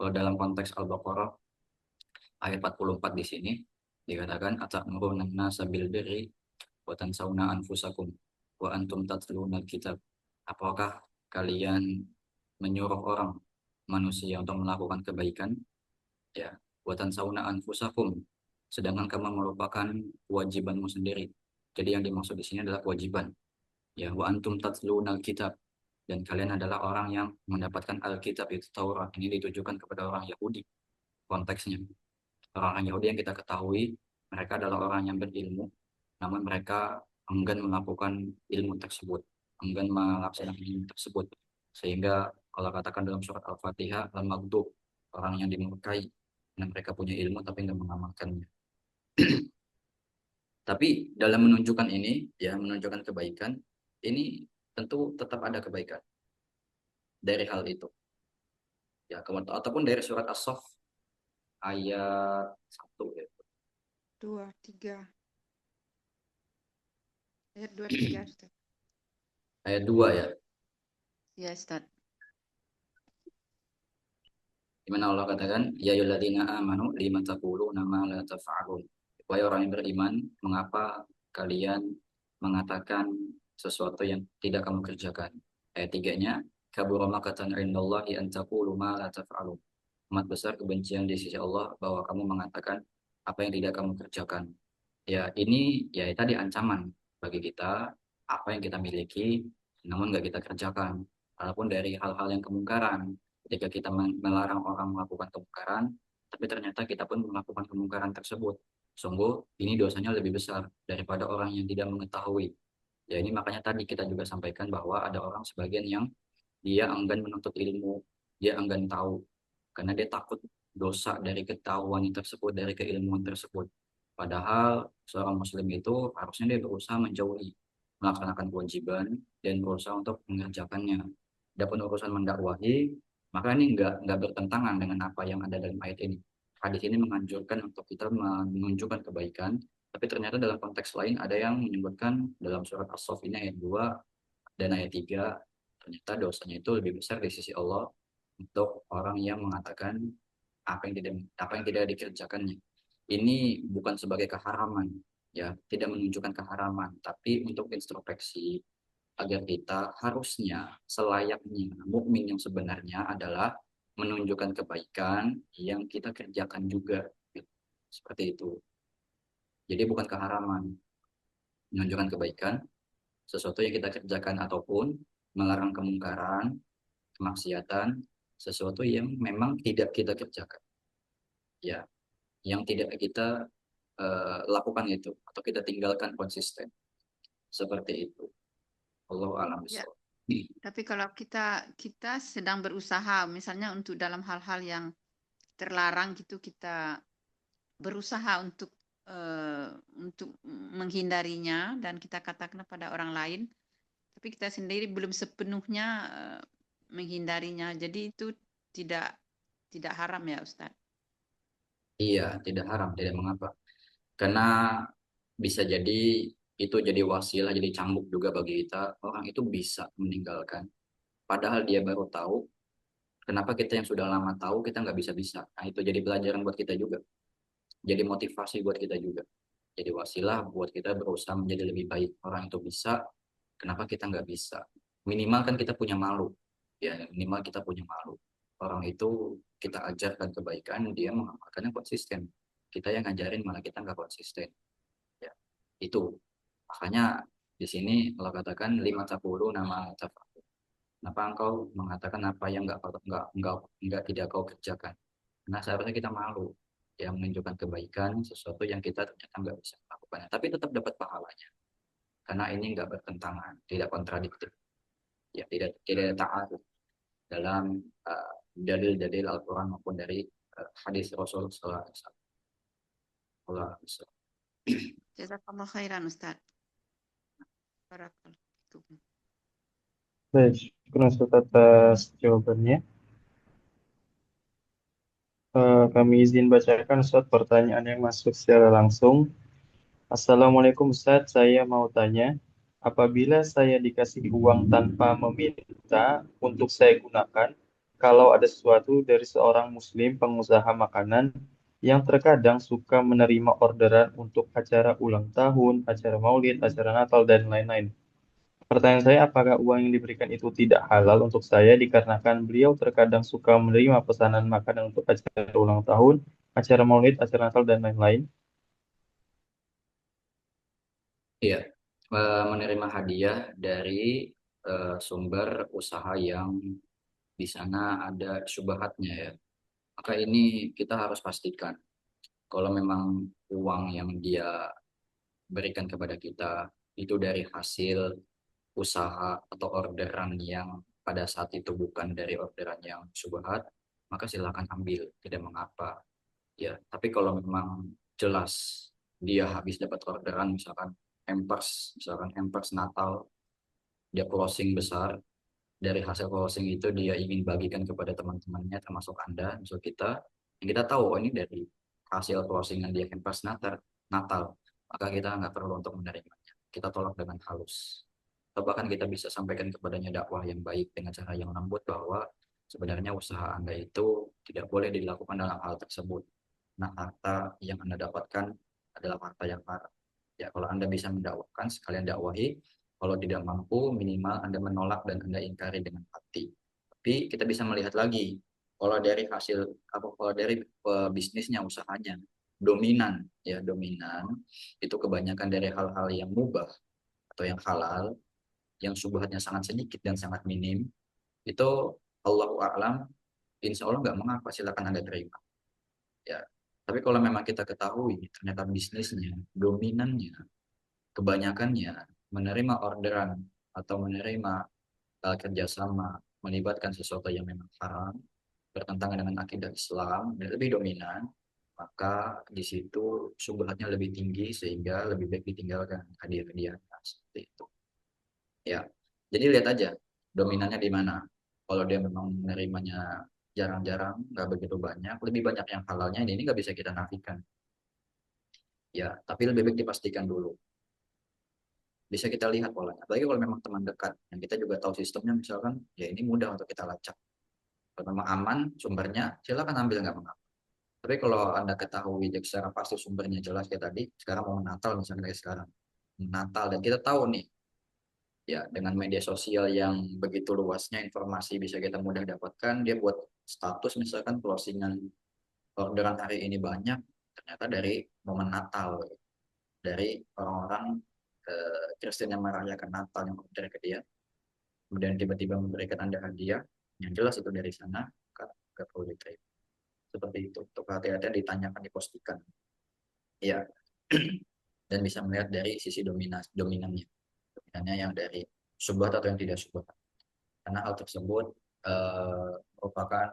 Kalau dalam konteks Al-Baqarah ayat 44 di sini dikatakan atamuruna an-nasa bil birri wa tansawna anfusakum wa antum tatluna kitab. Apakah kalian menyuruh orang manusia untuk melakukan kebaikan, ya, wa tansawna anfusakum, sedangkan kamu melupakan kewajibanmu sendiri. Jadi yang dimaksud di sini adalah kewajiban, ya, wa antum tatluna kitab, dan kalian adalah orang yang mendapatkan Alkitab itu Taurat. Ini ditujukan kepada orang Yahudi konteksnya. Orang Yahudi yang kita ketahui mereka adalah orang yang berilmu, namun mereka enggan melakukan ilmu tersebut, enggan melaksanakan ilmu tersebut. Sehingga kalau katakan dalam surat Al-Fatihah, al-maghdub, orang yang dimurkai, dan mereka punya ilmu tapi enggak mengamalkannya. Tapi dalam menunjukkan ini, ya menunjukkan kebaikan, ini tentu tetap ada kebaikan dari hal itu. Ya, ataupun dari surat As-Saff ayat 1 ya. 2, 3. Ayat 2, 3, Ustaz. Ayat 2 ya. Ya, Ustaz. Di mana Allah katakan, ya ayyuhalladzina amanu lima taquluna ma la taf'alun. Wahai orang yang beriman, mengapa kalian mengatakan sesuatu yang tidak kamu kerjakan? Ayat 3-nya, kabura maqatan 'indallahi an taqulu ma la taf'alun. Amat besar kebencian di sisi Allah bahwa kamu mengatakan apa yang tidak kamu kerjakan. Ya, ini ya tadi ancaman bagi kita, apa yang kita miliki namun nggak kita kerjakan. Walaupun dari hal-hal yang kemungkaran, ketika kita melarang orang melakukan kemungkaran, tapi ternyata kita pun melakukan kemungkaran tersebut. Sungguh ini dosanya lebih besar daripada orang yang tidak mengetahui. Ya ini makanya tadi kita juga sampaikan bahwa ada orang sebagian yang dia enggan menuntut ilmu, dia enggan tahu, karena dia takut dosa dari ketahuan tersebut, dari keilmuan tersebut. Padahal seorang muslim itu harusnya dia berusaha menjauhi, melaksanakan kewajiban, dan berusaha untuk mengerjakannya. Adapun urusan mendakwahi, maka ini nggak bertentangan dengan apa yang ada dalam ayat ini. Hadis ini menganjurkan untuk kita menunjukkan kebaikan, tapi ternyata dalam konteks lain ada yang menyebutkan dalam surat As-Saff ini ayat 2 dan ayat 3, ternyata dosanya itu lebih besar di sisi Allah untuk orang yang mengatakan apa yang tidak dikerjakannya. Ini bukan sebagai keharaman, ya, tidak menunjukkan keharaman, tapi untuk introspeksi agar kita harusnya selayaknya mukmin yang sebenarnya adalah menunjukkan kebaikan yang kita kerjakan juga, gitu. Seperti itu. Jadi bukan keharaman, menunjukkan kebaikan, sesuatu yang kita kerjakan ataupun melarang kemungkaran, kemaksiatan, sesuatu yang memang tidak kita kerjakan, ya, yang tidak kita lakukan itu atau kita tinggalkan konsisten, seperti itu. Allah alam Ya, bissawab. tapi kalau kita sedang berusaha, misalnya untuk dalam hal-hal yang terlarang gitu, kita berusaha untuk menghindarinya dan kita katakan pada orang lain, tapi kita sendiri belum sepenuhnya menghindarinya. Jadi itu tidak haram ya, Ustaz. Iya, tidak haram, tidak mengapa, karena bisa jadi itu jadi wasilah, jadi cambuk juga bagi kita. Orang itu bisa meninggalkan padahal dia baru tahu. Kenapa kita yang sudah lama tahu kita nggak bisa-bisa? Nah itu jadi pelajaran buat kita juga, jadi motivasi buat kita juga, jadi wasilah buat kita berusaha menjadi lebih baik. Orang itu bisa, kenapa kita nggak bisa? Minimal kan kita punya malu, ya minimal kita punya malu. Orang itu kita ajarkan kebaikan, dia mengamalkannya konsisten. Kita yang ngajarin malah kita nggak konsisten. Ya, itu. Makanya di sini Allah katakan lima tapulu nama tafalu. Kenapa engkau mengatakan apa yang enggak tidak kau kerjakan? Nah, seharusnya kita malu yang menunjukkan kebaikan sesuatu yang kita ternyata nggak bisa melakukannya, tapi tetap dapat pahalanya. Karena ini nggak bertentangan, tidak kontradiktif, ya tidak ta'arud dalam dalil-dalil Al-Quran maupun dari hadis Rasul Sallallahu Alaihi Wasallam. Jazakallah khairan Ustaz. Barakallahu fikum. Baik, syukur Ustaz atas jawabannya. Kami izin bacakan Ustaz pertanyaan yang masuk secara langsung. Assalamualaikum Ustaz, saya mau tanya, apabila saya dikasih uang tanpa meminta untuk saya gunakan, kalau ada sesuatu dari seorang muslim pengusaha makanan yang terkadang suka menerima orderan untuk acara ulang tahun, acara maulid, acara Natal, dan lain-lain. Pertanyaan saya, apakah uang yang diberikan itu tidak halal untuk saya dikarenakan beliau terkadang suka menerima pesanan makanan untuk acara ulang tahun, acara maulid, acara Natal, dan lain-lain? Iya, menerima hadiah dari sumber usaha yang di sana ada syubhatnya ya. Maka ini kita harus pastikan kalau memang uang yang dia berikan kepada kita itu dari hasil usaha atau orderan yang pada saat itu bukan dari orderan yang syubhat, maka silakan ambil, tidak mengapa. Ya, tapi kalau memang jelas dia habis dapat orderan misalkan hampers Natal, dia closing besar, dari hasil closing itu dia ingin bagikan kepada teman-temannya termasuk Anda, masuk kita, yang kita tahu oh, ini dari hasil closingan dia hampers Natal, maka kita nggak perlu untuk menerimanya. Kita tolak dengan halus. Atau bahkan kita bisa sampaikan kepadanya dakwah yang baik dengan cara yang lembut bahwa sebenarnya usaha Anda itu tidak boleh dilakukan dalam hal tersebut. Nah, harta yang Anda dapatkan adalah harta yang haram. Ya, kalau Anda bisa mendakwakan, sekalian dakwahi. Kalau tidak mampu, minimal Anda menolak dan Anda ingkari dengan hati. Tapi kita bisa melihat lagi, kalau dari hasil kalau dari bisnisnya, usahanya dominan, ya dominan itu kebanyakan dari hal-hal yang mubah atau yang halal, yang subhatnya sangat sedikit dan sangat minim, itu Allahu a'lam, insya Allah nggak mengapa, silakan Anda terima. Ya, tapi kalau memang kita ketahui ternyata bisnisnya, dominannya, kebanyakannya menerima orderan atau menerima kerjasama melibatkan sesuatu yang memang haram, bertentangan dengan akidah Islam dan lebih dominan, maka di situ subhatnya lebih tinggi sehingga lebih baik ditinggalkan hadiah-hadiah seperti itu. Ya, jadi lihat aja dominannya di mana. Kalau dia memang menerimanya jarang-jarang, nggak begitu banyak, lebih banyak yang halalnya, ini nggak bisa kita nafikan. Ya, tapi lebih baik dipastikan dulu. Bisa kita lihat polanya. Apalagi kalau memang teman dekat, yang kita juga tahu sistemnya, misalkan, ya ini mudah untuk kita lacak. Kalau memang aman sumbernya, silakan ambil, nggak mengapa. Tapi kalau Anda ketahui secara pasti sumbernya jelas kayak tadi, sekarang mau Natal misalnya kayak sekarang. Natal, dan kita tahu nih, ya dengan media sosial yang begitu luasnya informasi bisa kita mudah dapatkan, dia buat status misalkan closingan orderan hari ini banyak, ternyata dari momen Natal, dari orang-orang Kristen yang merayakan Natal yang order ke dia, kemudian tiba-tiba memberikan Anda hadiah, yang jelas itu dari sana, nggak perlu diterima. Seperti itu, untuk hati-hati ditanyakan, dipastikan. Ya, dan bisa melihat dari sisi dominannya yang dari subhat atau yang tidak subhat, karena hal tersebut merupakan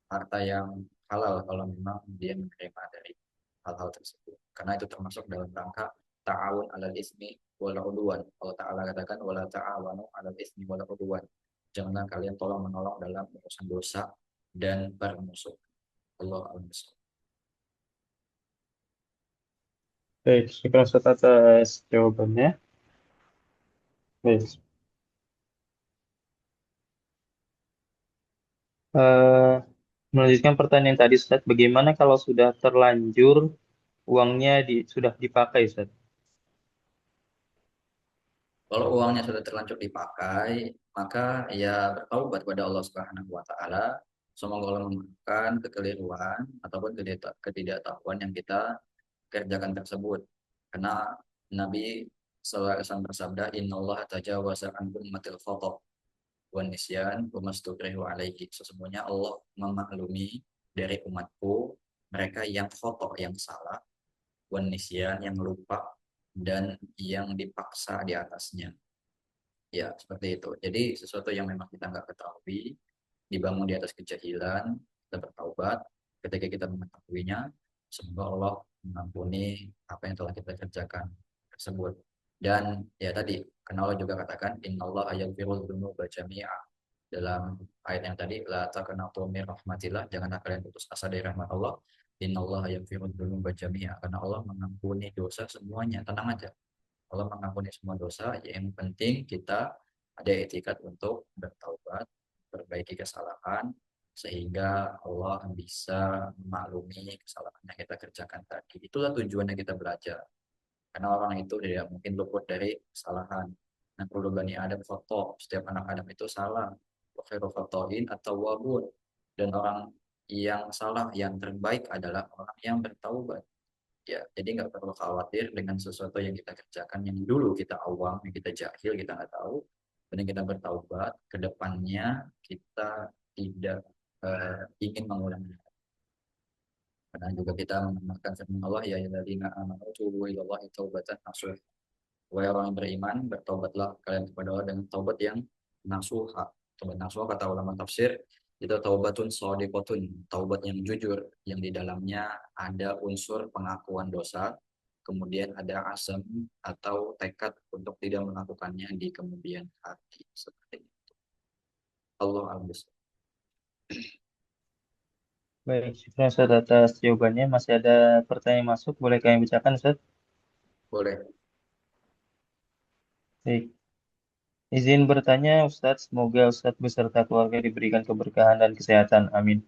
harta yang halal kalau memang dia menerima dari hal-hal tersebut, karena itu termasuk dalam rangka ta'awun alal ismi wal udwan. Allah Ta'ala katakan wala ta'awanu alal ismi wal udwan, janganlah kalian tolong menolong dalam urusan dosa dan permusuhan. Allah al-Musa. Baik, syukur Ustaz atas jawabannya. Baik. Eh, Melanjutkan pertanyaan tadi, Ustaz, bagaimana kalau sudah terlanjur uangnya sudah dipakai, Ustaz? Kalau uangnya sudah terlanjur dipakai, maka ya bertaubat kepada Allah Subhanahu wa taala. Semoga Allah memaafkan kekeliruan ataupun ketidaktahuan yang kita kerjakan tersebut. Karena Nabi Sallallahu alaihi wasallam bersabda, "Innallaha tajawaza an ummatil khata' wan nisyan wa mastukrihu alaihi." Sesungguhnya Allah memaklumi dari umatku mereka yang khata', yang salah, wan nisyan, yang lupa, dan yang dipaksa di atasnya. Ya, seperti itu. Jadi sesuatu yang memang kita nggak ketahui, dibangun di atas kejahilan, kita bertaubat. Ketika kita mengetahuinya, semoga Allah mengampuni apa yang telah kita kerjakan tersebut. Dan ya tadi, karena Allah juga katakan, Innallaha yaghfirudz dzunuba jami'a. Dalam ayat yang tadi, la taqnatu min rahmatillah, janganlah kalian putus asa dari rahmat Allah. Innallaha yaghfirudz dzunuba jami'a, karena Allah mengampuni dosa semuanya. Tenang aja. Allah mengampuni semua dosa, yang penting kita ada etikat untuk bertaubat, perbaiki kesalahan, sehingga Allah bisa memaklumi kesalahan yang kita kerjakan tadi. Itulah tujuannya kita belajar. Karena orang itu tidak mungkin luput dari kesalahan. Nah, kullu bani Adam khoto, setiap anak Adam itu salah. Wa khairu khotoin atau wabun. Dan orang yang salah, yang terbaik adalah orang yang bertaubat. Ya, jadi nggak perlu khawatir dengan sesuatu yang kita kerjakan yang dulu kita awam, yang kita jahil, kita nggak tahu. Dan kita bertaubat, ke depannya kita tidak ingin mengulanginya. Karena juga kita mengamalkan firman Allah, ya alladzina amanu tubu ilallahi taubatan nasuha. Wahai orang yang beriman, bertaubatlah kalian kepada Allah dengan taubat yang nasuha. Taubat nasuha kata ulama tafsir itu taubatun shadiqatun, taubat yang jujur, yang di dalamnya ada unsur pengakuan dosa, kemudian ada azam atau tekad untuk tidak melakukannya di kemudian hari. Seperti itu. Allah al-Bismillah. Baik, syukur Ustaz atas jawabannya. Masih ada pertanyaan masuk, boleh kami bacakan Ustaz? Boleh. Baik. Izin bertanya Ustadz, semoga Ustadz beserta keluarga diberikan keberkahan dan kesehatan. Amin.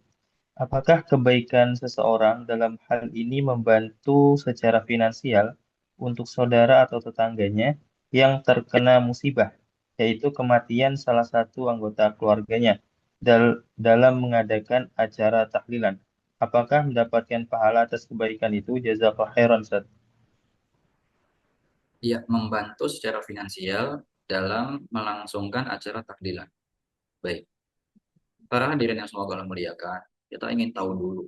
Apakah kebaikan seseorang dalam hal ini membantu secara finansial untuk saudara atau tetangganya yang terkena musibah, yaitu kematian salah satu anggota keluarganya dalam mengadakan acara tahlilan? Apakah mendapatkan pahala atas kebaikan itu? Jazakallahu khairan, Ustaz. Ia membantu secara finansial dalam melangsungkan acara takdilan. Baik. Para hadirin yang semoga Allah muliakan, kita ingin tahu dulu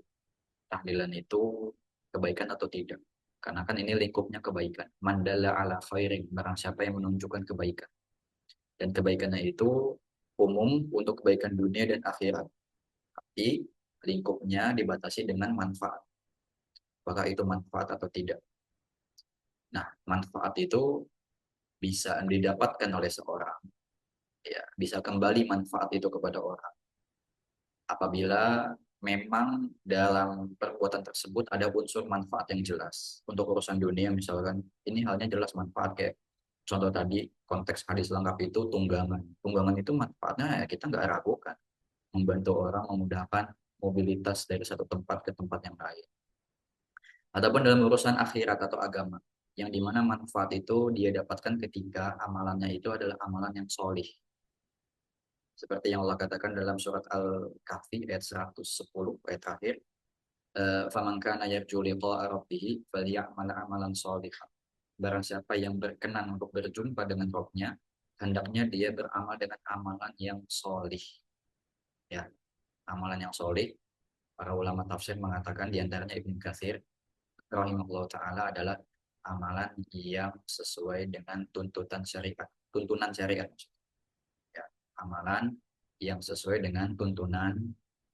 tahlilan itu kebaikan atau tidak. Karena kan ini lingkupnya kebaikan. Mandala ala khairin, barang siapa yang menunjukkan kebaikan. Dan kebaikannya itu umum untuk kebaikan dunia dan akhirat. Tapi lingkupnya dibatasi dengan manfaat. Apakah itu manfaat atau tidak? Nah, manfaat itu bisa didapatkan oleh seorang. Ya, bisa kembali manfaat itu kepada orang. Apabila memang dalam perbuatan tersebut ada unsur manfaat yang jelas. Untuk urusan dunia misalkan, ini halnya jelas manfaat kayak contoh tadi, konteks hadis lengkap itu tunggangan. Tunggangan itu manfaatnya ya kita nggak ragukan. Membantu orang, memudahkan mobilitas dari satu tempat ke tempat yang lain. Ataupun dalam urusan akhirat atau agama, yang dimana manfaat itu dia dapatkan ketika amalannya itu adalah amalan yang solih. Seperti yang Allah katakan dalam surat Al-Kahfi ayat 110 ayat terakhir, "Faman kana yarju liqa'a rabbih falya'mal 'amalan shalihan." Barang siapa yang berkenan untuk berjumpa dengan Rabb-nya, hendaknya dia beramal dengan amalan yang solih. Ya, amalan yang solih. Para ulama tafsir mengatakan diantaranya Ibnu Katsir rahimahullah taala adalah amalan yang sesuai dengan tuntutan syariat, tuntunan syariat. Ya, amalan yang sesuai dengan tuntunan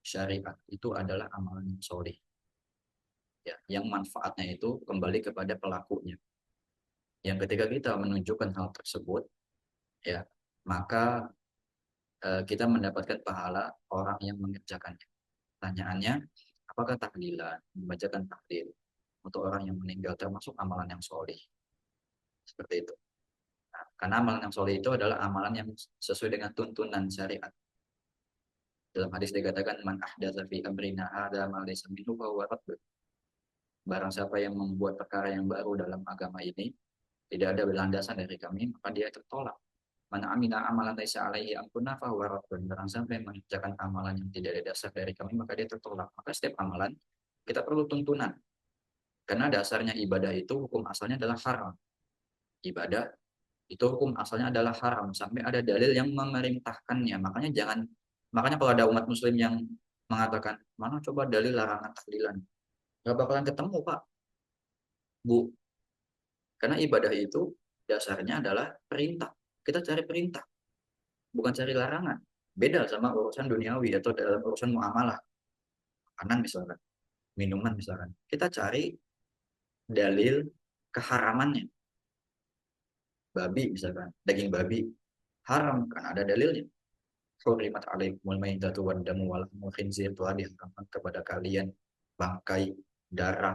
syariat itu adalah amalan yang soleh. Ya, yang manfaatnya itu kembali kepada pelakunya. Yang ketika kita menunjukkan hal tersebut, ya, maka kita mendapatkan pahala orang yang mengerjakannya. Pertanyaannya, apakah tahlilan, membacakan tahlil untuk orang yang meninggal termasuk amalan yang soleh? Seperti itu. Nah, karena amalan yang soleh itu adalah amalan yang sesuai dengan tuntunan syariat. Dalam hadis dikatakan man ahdatsa fi amrina hadza ma laysa minhu fa huwa radd. Barang siapa yang membuat perkara yang baru dalam agama ini, tidak ada landasan dari kami, maka dia tertolak. Man amila amalan laisa alaihi amruna fa huwa radd. Barang siapa yang mengerjakan amalan yang tidak ada dasar dari kami, maka dia tertolak. Maka setiap amalan kita perlu tuntunan. Karena dasarnya ibadah itu hukum asalnya adalah haram. ibadah itu hukum asalnya adalah haram sampai ada dalil yang memerintahkannya. Makanya kalau ada umat muslim yang mengatakan, mana coba dalil larangan tahlilan, nggak bakalan ketemu Pak, Bu. Karena ibadah itu dasarnya adalah perintah. Kita cari perintah, bukan cari larangan. Beda sama urusan duniawi atau dalam urusan muamalah, makanan misalkan, minuman misalkan. Kita cari dalil keharamannya. Babi misalkan, daging babi haram karena ada dalilnya. Hurimat alaikumul maitatu wad damu wal lahmul khinzir, telah diharamkan kepada kalian bangkai, darah,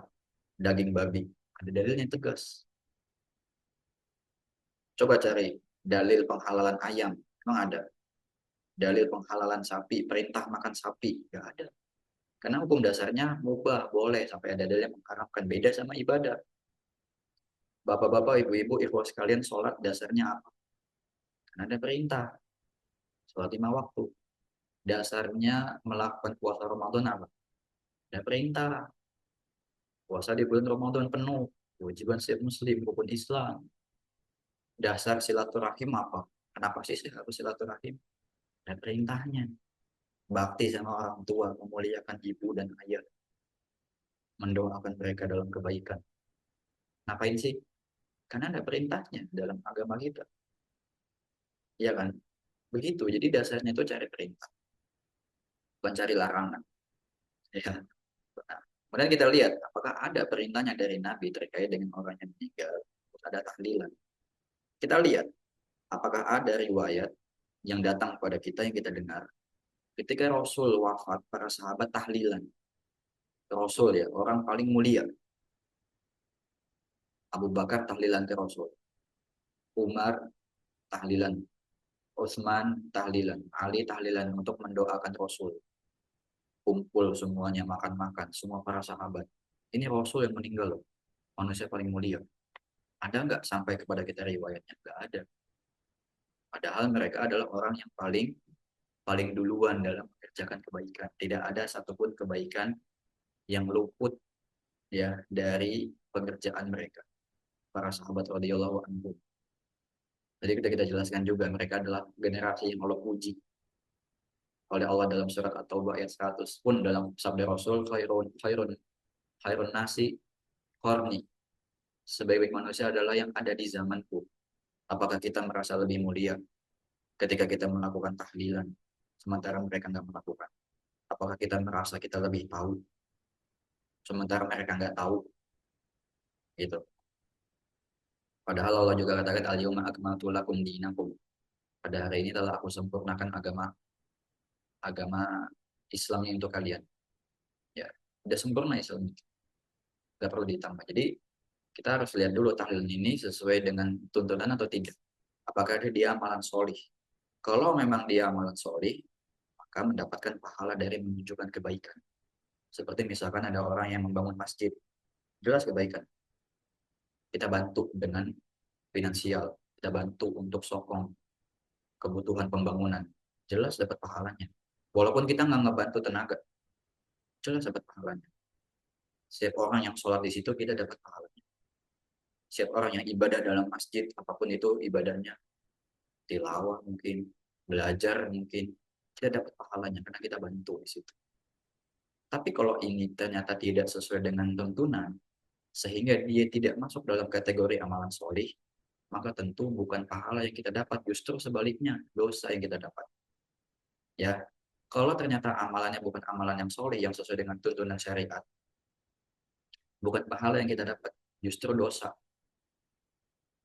daging babi. Ada dalilnya tegas. Coba cari dalil penghalalan ayam, memang ada. Dalil penghalalan sapi, perintah makan sapi, nggak ada. Karena hukum dasarnya mubah, boleh, sampai ada dalil yang mengharamkan. Beda sama ibadah. Bapak-bapak, ibu-ibu, ikhwah sekalian, sholat dasarnya apa? Karena ada perintah. Sholat 5 waktu. Dasarnya melakukan puasa Ramadan apa? Ada perintah. Puasa di bulan Ramadan penuh. Kewajiban setiap muslim maupun Islam. Dasar silaturahim apa? Kenapa sih saya harus silaturahim? Ada perintahnya. Bakti sama orang tua, memuliakan ibu dan ayah. Mendoakan mereka dalam kebaikan. Ngapain sih? Karena ada perintahnya dalam agama kita. Iya kan? Begitu. Jadi dasarnya itu cari perintah. Bukan cari larangan. Ya. Nah, kemudian kita lihat apakah ada perintahnya dari Nabi terkait dengan orang yang meninggal. Terus ada tahlilan. Kita lihat apakah ada riwayat yang datang kepada kita yang kita dengar. Ketika Rasul wafat, para sahabat tahlilan. Rasul ya, orang paling mulia. Abu Bakar tahlilan ke Rasul. Umar tahlilan. Utsman tahlilan. Ali tahlilan untuk mendoakan Rasul. Kumpul semuanya, makan-makan. Semua para sahabat. Ini Rasul yang meninggal loh. Manusia paling mulia. Ada nggak sampai kepada kita riwayatnya? Nggak ada. Padahal mereka adalah orang yang paling duluan dalam mengerjakan kebaikan. Tidak ada satupun kebaikan yang luput ya dari pengerjaan mereka. Para sahabat radhiyallahu anhum. Jadi kita jelaskan juga mereka adalah generasi yang Allah puji oleh Allah dalam surat At-Taubah ayat 100 pun dalam sabda Rasul khairun nasi qarni. Sebaik-baik manusia adalah yang ada di zamanku. Apakah kita merasa lebih mulia ketika kita melakukan tahlilan sementara mereka nggak melakukan? Apakah kita merasa kita lebih tahu sementara mereka nggak tahu? Gitu. Padahal Allah juga katakan al-yauma akmaltu lakum dinakum. Pada hari ini telah aku sempurnakan agama Islamnya untuk kalian. Ya, udah sempurna Islam. Nggak perlu ditambah. Jadi kita harus lihat dulu tahlil ini sesuai dengan tuntunan atau tidak. Apakah dia amalan solih? Kalau memang dia amalan solih, maka mendapatkan pahala dari menunjukkan kebaikan. Seperti misalkan ada orang yang membangun masjid, jelas kebaikan. Kita bantu dengan finansial, kita bantu untuk sokong kebutuhan pembangunan, jelas dapat pahalanya. Walaupun kita nggak ngebantu tenaga, jelas dapat pahalanya. Setiap orang yang sholat di situ kita dapat pahalanya. Setiap orang yang ibadah dalam masjid, apapun itu ibadahnya, tilawah mungkin, belajar mungkin, kita dapat pahalanya karena kita bantu di situ. Tapi kalau ini ternyata tidak sesuai dengan tuntunan, sehingga dia tidak masuk dalam kategori amalan solih, maka tentu bukan pahala yang kita dapat, justru sebaliknya, dosa yang kita dapat. Ya, kalau ternyata amalannya bukan amalan yang solih, yang sesuai dengan tuntunan syariat, bukan pahala yang kita dapat, justru dosa.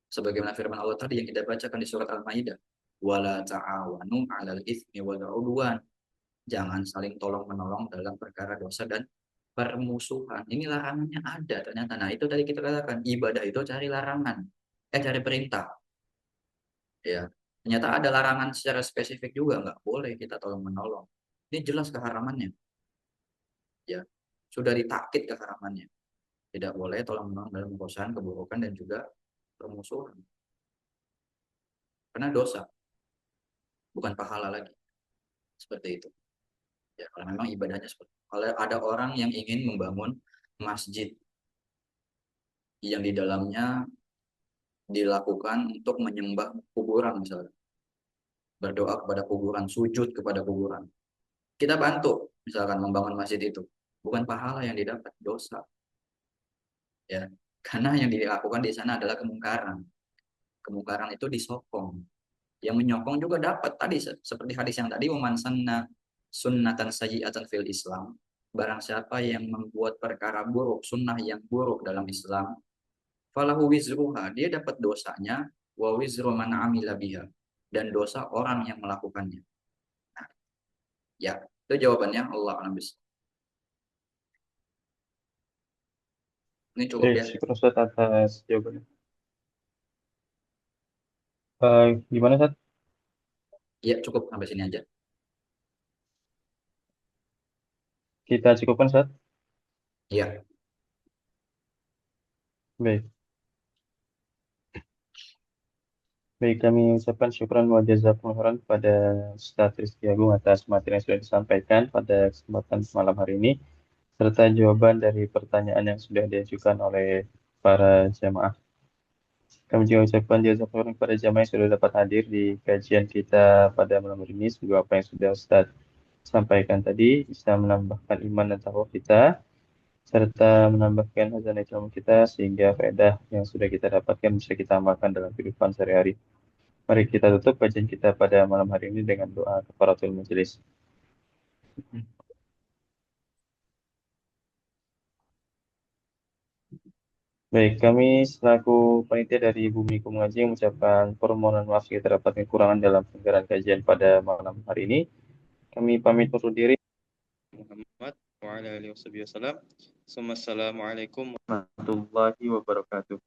Sebagaimana firman Allah tadi yang kita bacakan di surat Al-Maidah, wala ta'awanu 'alal itsmi wal 'udwan. Jangan saling tolong-menolong dalam perkara dosa dan permusuhan. Ini larangannya ada ternyata. Nah, itu tadi kita katakan ibadah itu cari larangan, cari perintah. Ya, ternyata ada larangan secara spesifik juga, nggak boleh kita tolong-menolong. Ini jelas keharamannya. Ya, sudah ditakkit keharamannya. Tidak boleh tolong-menolong dalam urusan keburukan dan juga permusuhan. Karena dosa, bukan pahala lagi. Seperti itu. Ya, kalau memang ibadahnya seperti itu. Kalau ada orang yang ingin membangun masjid yang di dalamnya dilakukan untuk menyembah kuburan misalnya, berdoa kepada kuburan, sujud kepada kuburan. Kita bantu misalkan membangun masjid itu, bukan pahala yang didapat, dosa. Ya, karena yang dilakukan di sana adalah kemungkaran. Kemungkaran itu disokong. Yang menyokong juga dapat tadi seperti hadis yang tadi, waman sanna sunnatan sayyi'atan fil Islam. Barang siapa yang membuat perkara buruk, sunnah yang buruk dalam Islam, falahu wizruha, dia dapat dosanya, wa wizru man amila biha, dan dosa orang yang melakukannya. Nah, ya, itu jawabannya. Allah a'lam bishawab. Ini cukup ya. Syukur Ustaz atas jawabannya. Gimana Ustaz? Ya, cukup sampai sini aja. Kita cukupkan Ustaz? Ya, Baik. Baik, kami ucapkan syukran wa jazakumullah khairan kepada Ustaz Rizky Agung atas materi yang sudah disampaikan pada kesempatan malam hari ini, serta jawaban dari pertanyaan yang sudah diajukan oleh para jamaah. Kami juga ucapkan jazakumullah khairan kepada jamaah yang sudah dapat hadir di kajian kita pada malam hari ini. Semoga apa yang sudah Ustaz sampaikan tadi bisa menambahkan iman dan takwa kita, serta menambahkan hazanah ilmu kita, sehingga faedah yang sudah kita dapatkan bisa kita amalkan dalam kehidupan sehari-hari. Mari kita tutup kajian kita pada malam hari ini dengan doa kafaratul majelis. Baik, kami selaku panitia dari Bumi Mengaji mengucapkan permohonan maaf jika terdapat kekurangan dalam penyelenggaraan kajian pada malam hari ini. Kami pamit undur diri. Muhammad wa ala alihi wasallam. Assalamualaikum warahmatullahi wabarakatuh.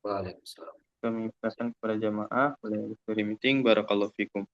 waalaikumsalam. Kami pesan kepada jamaah oleh meeting barakallahu fikum.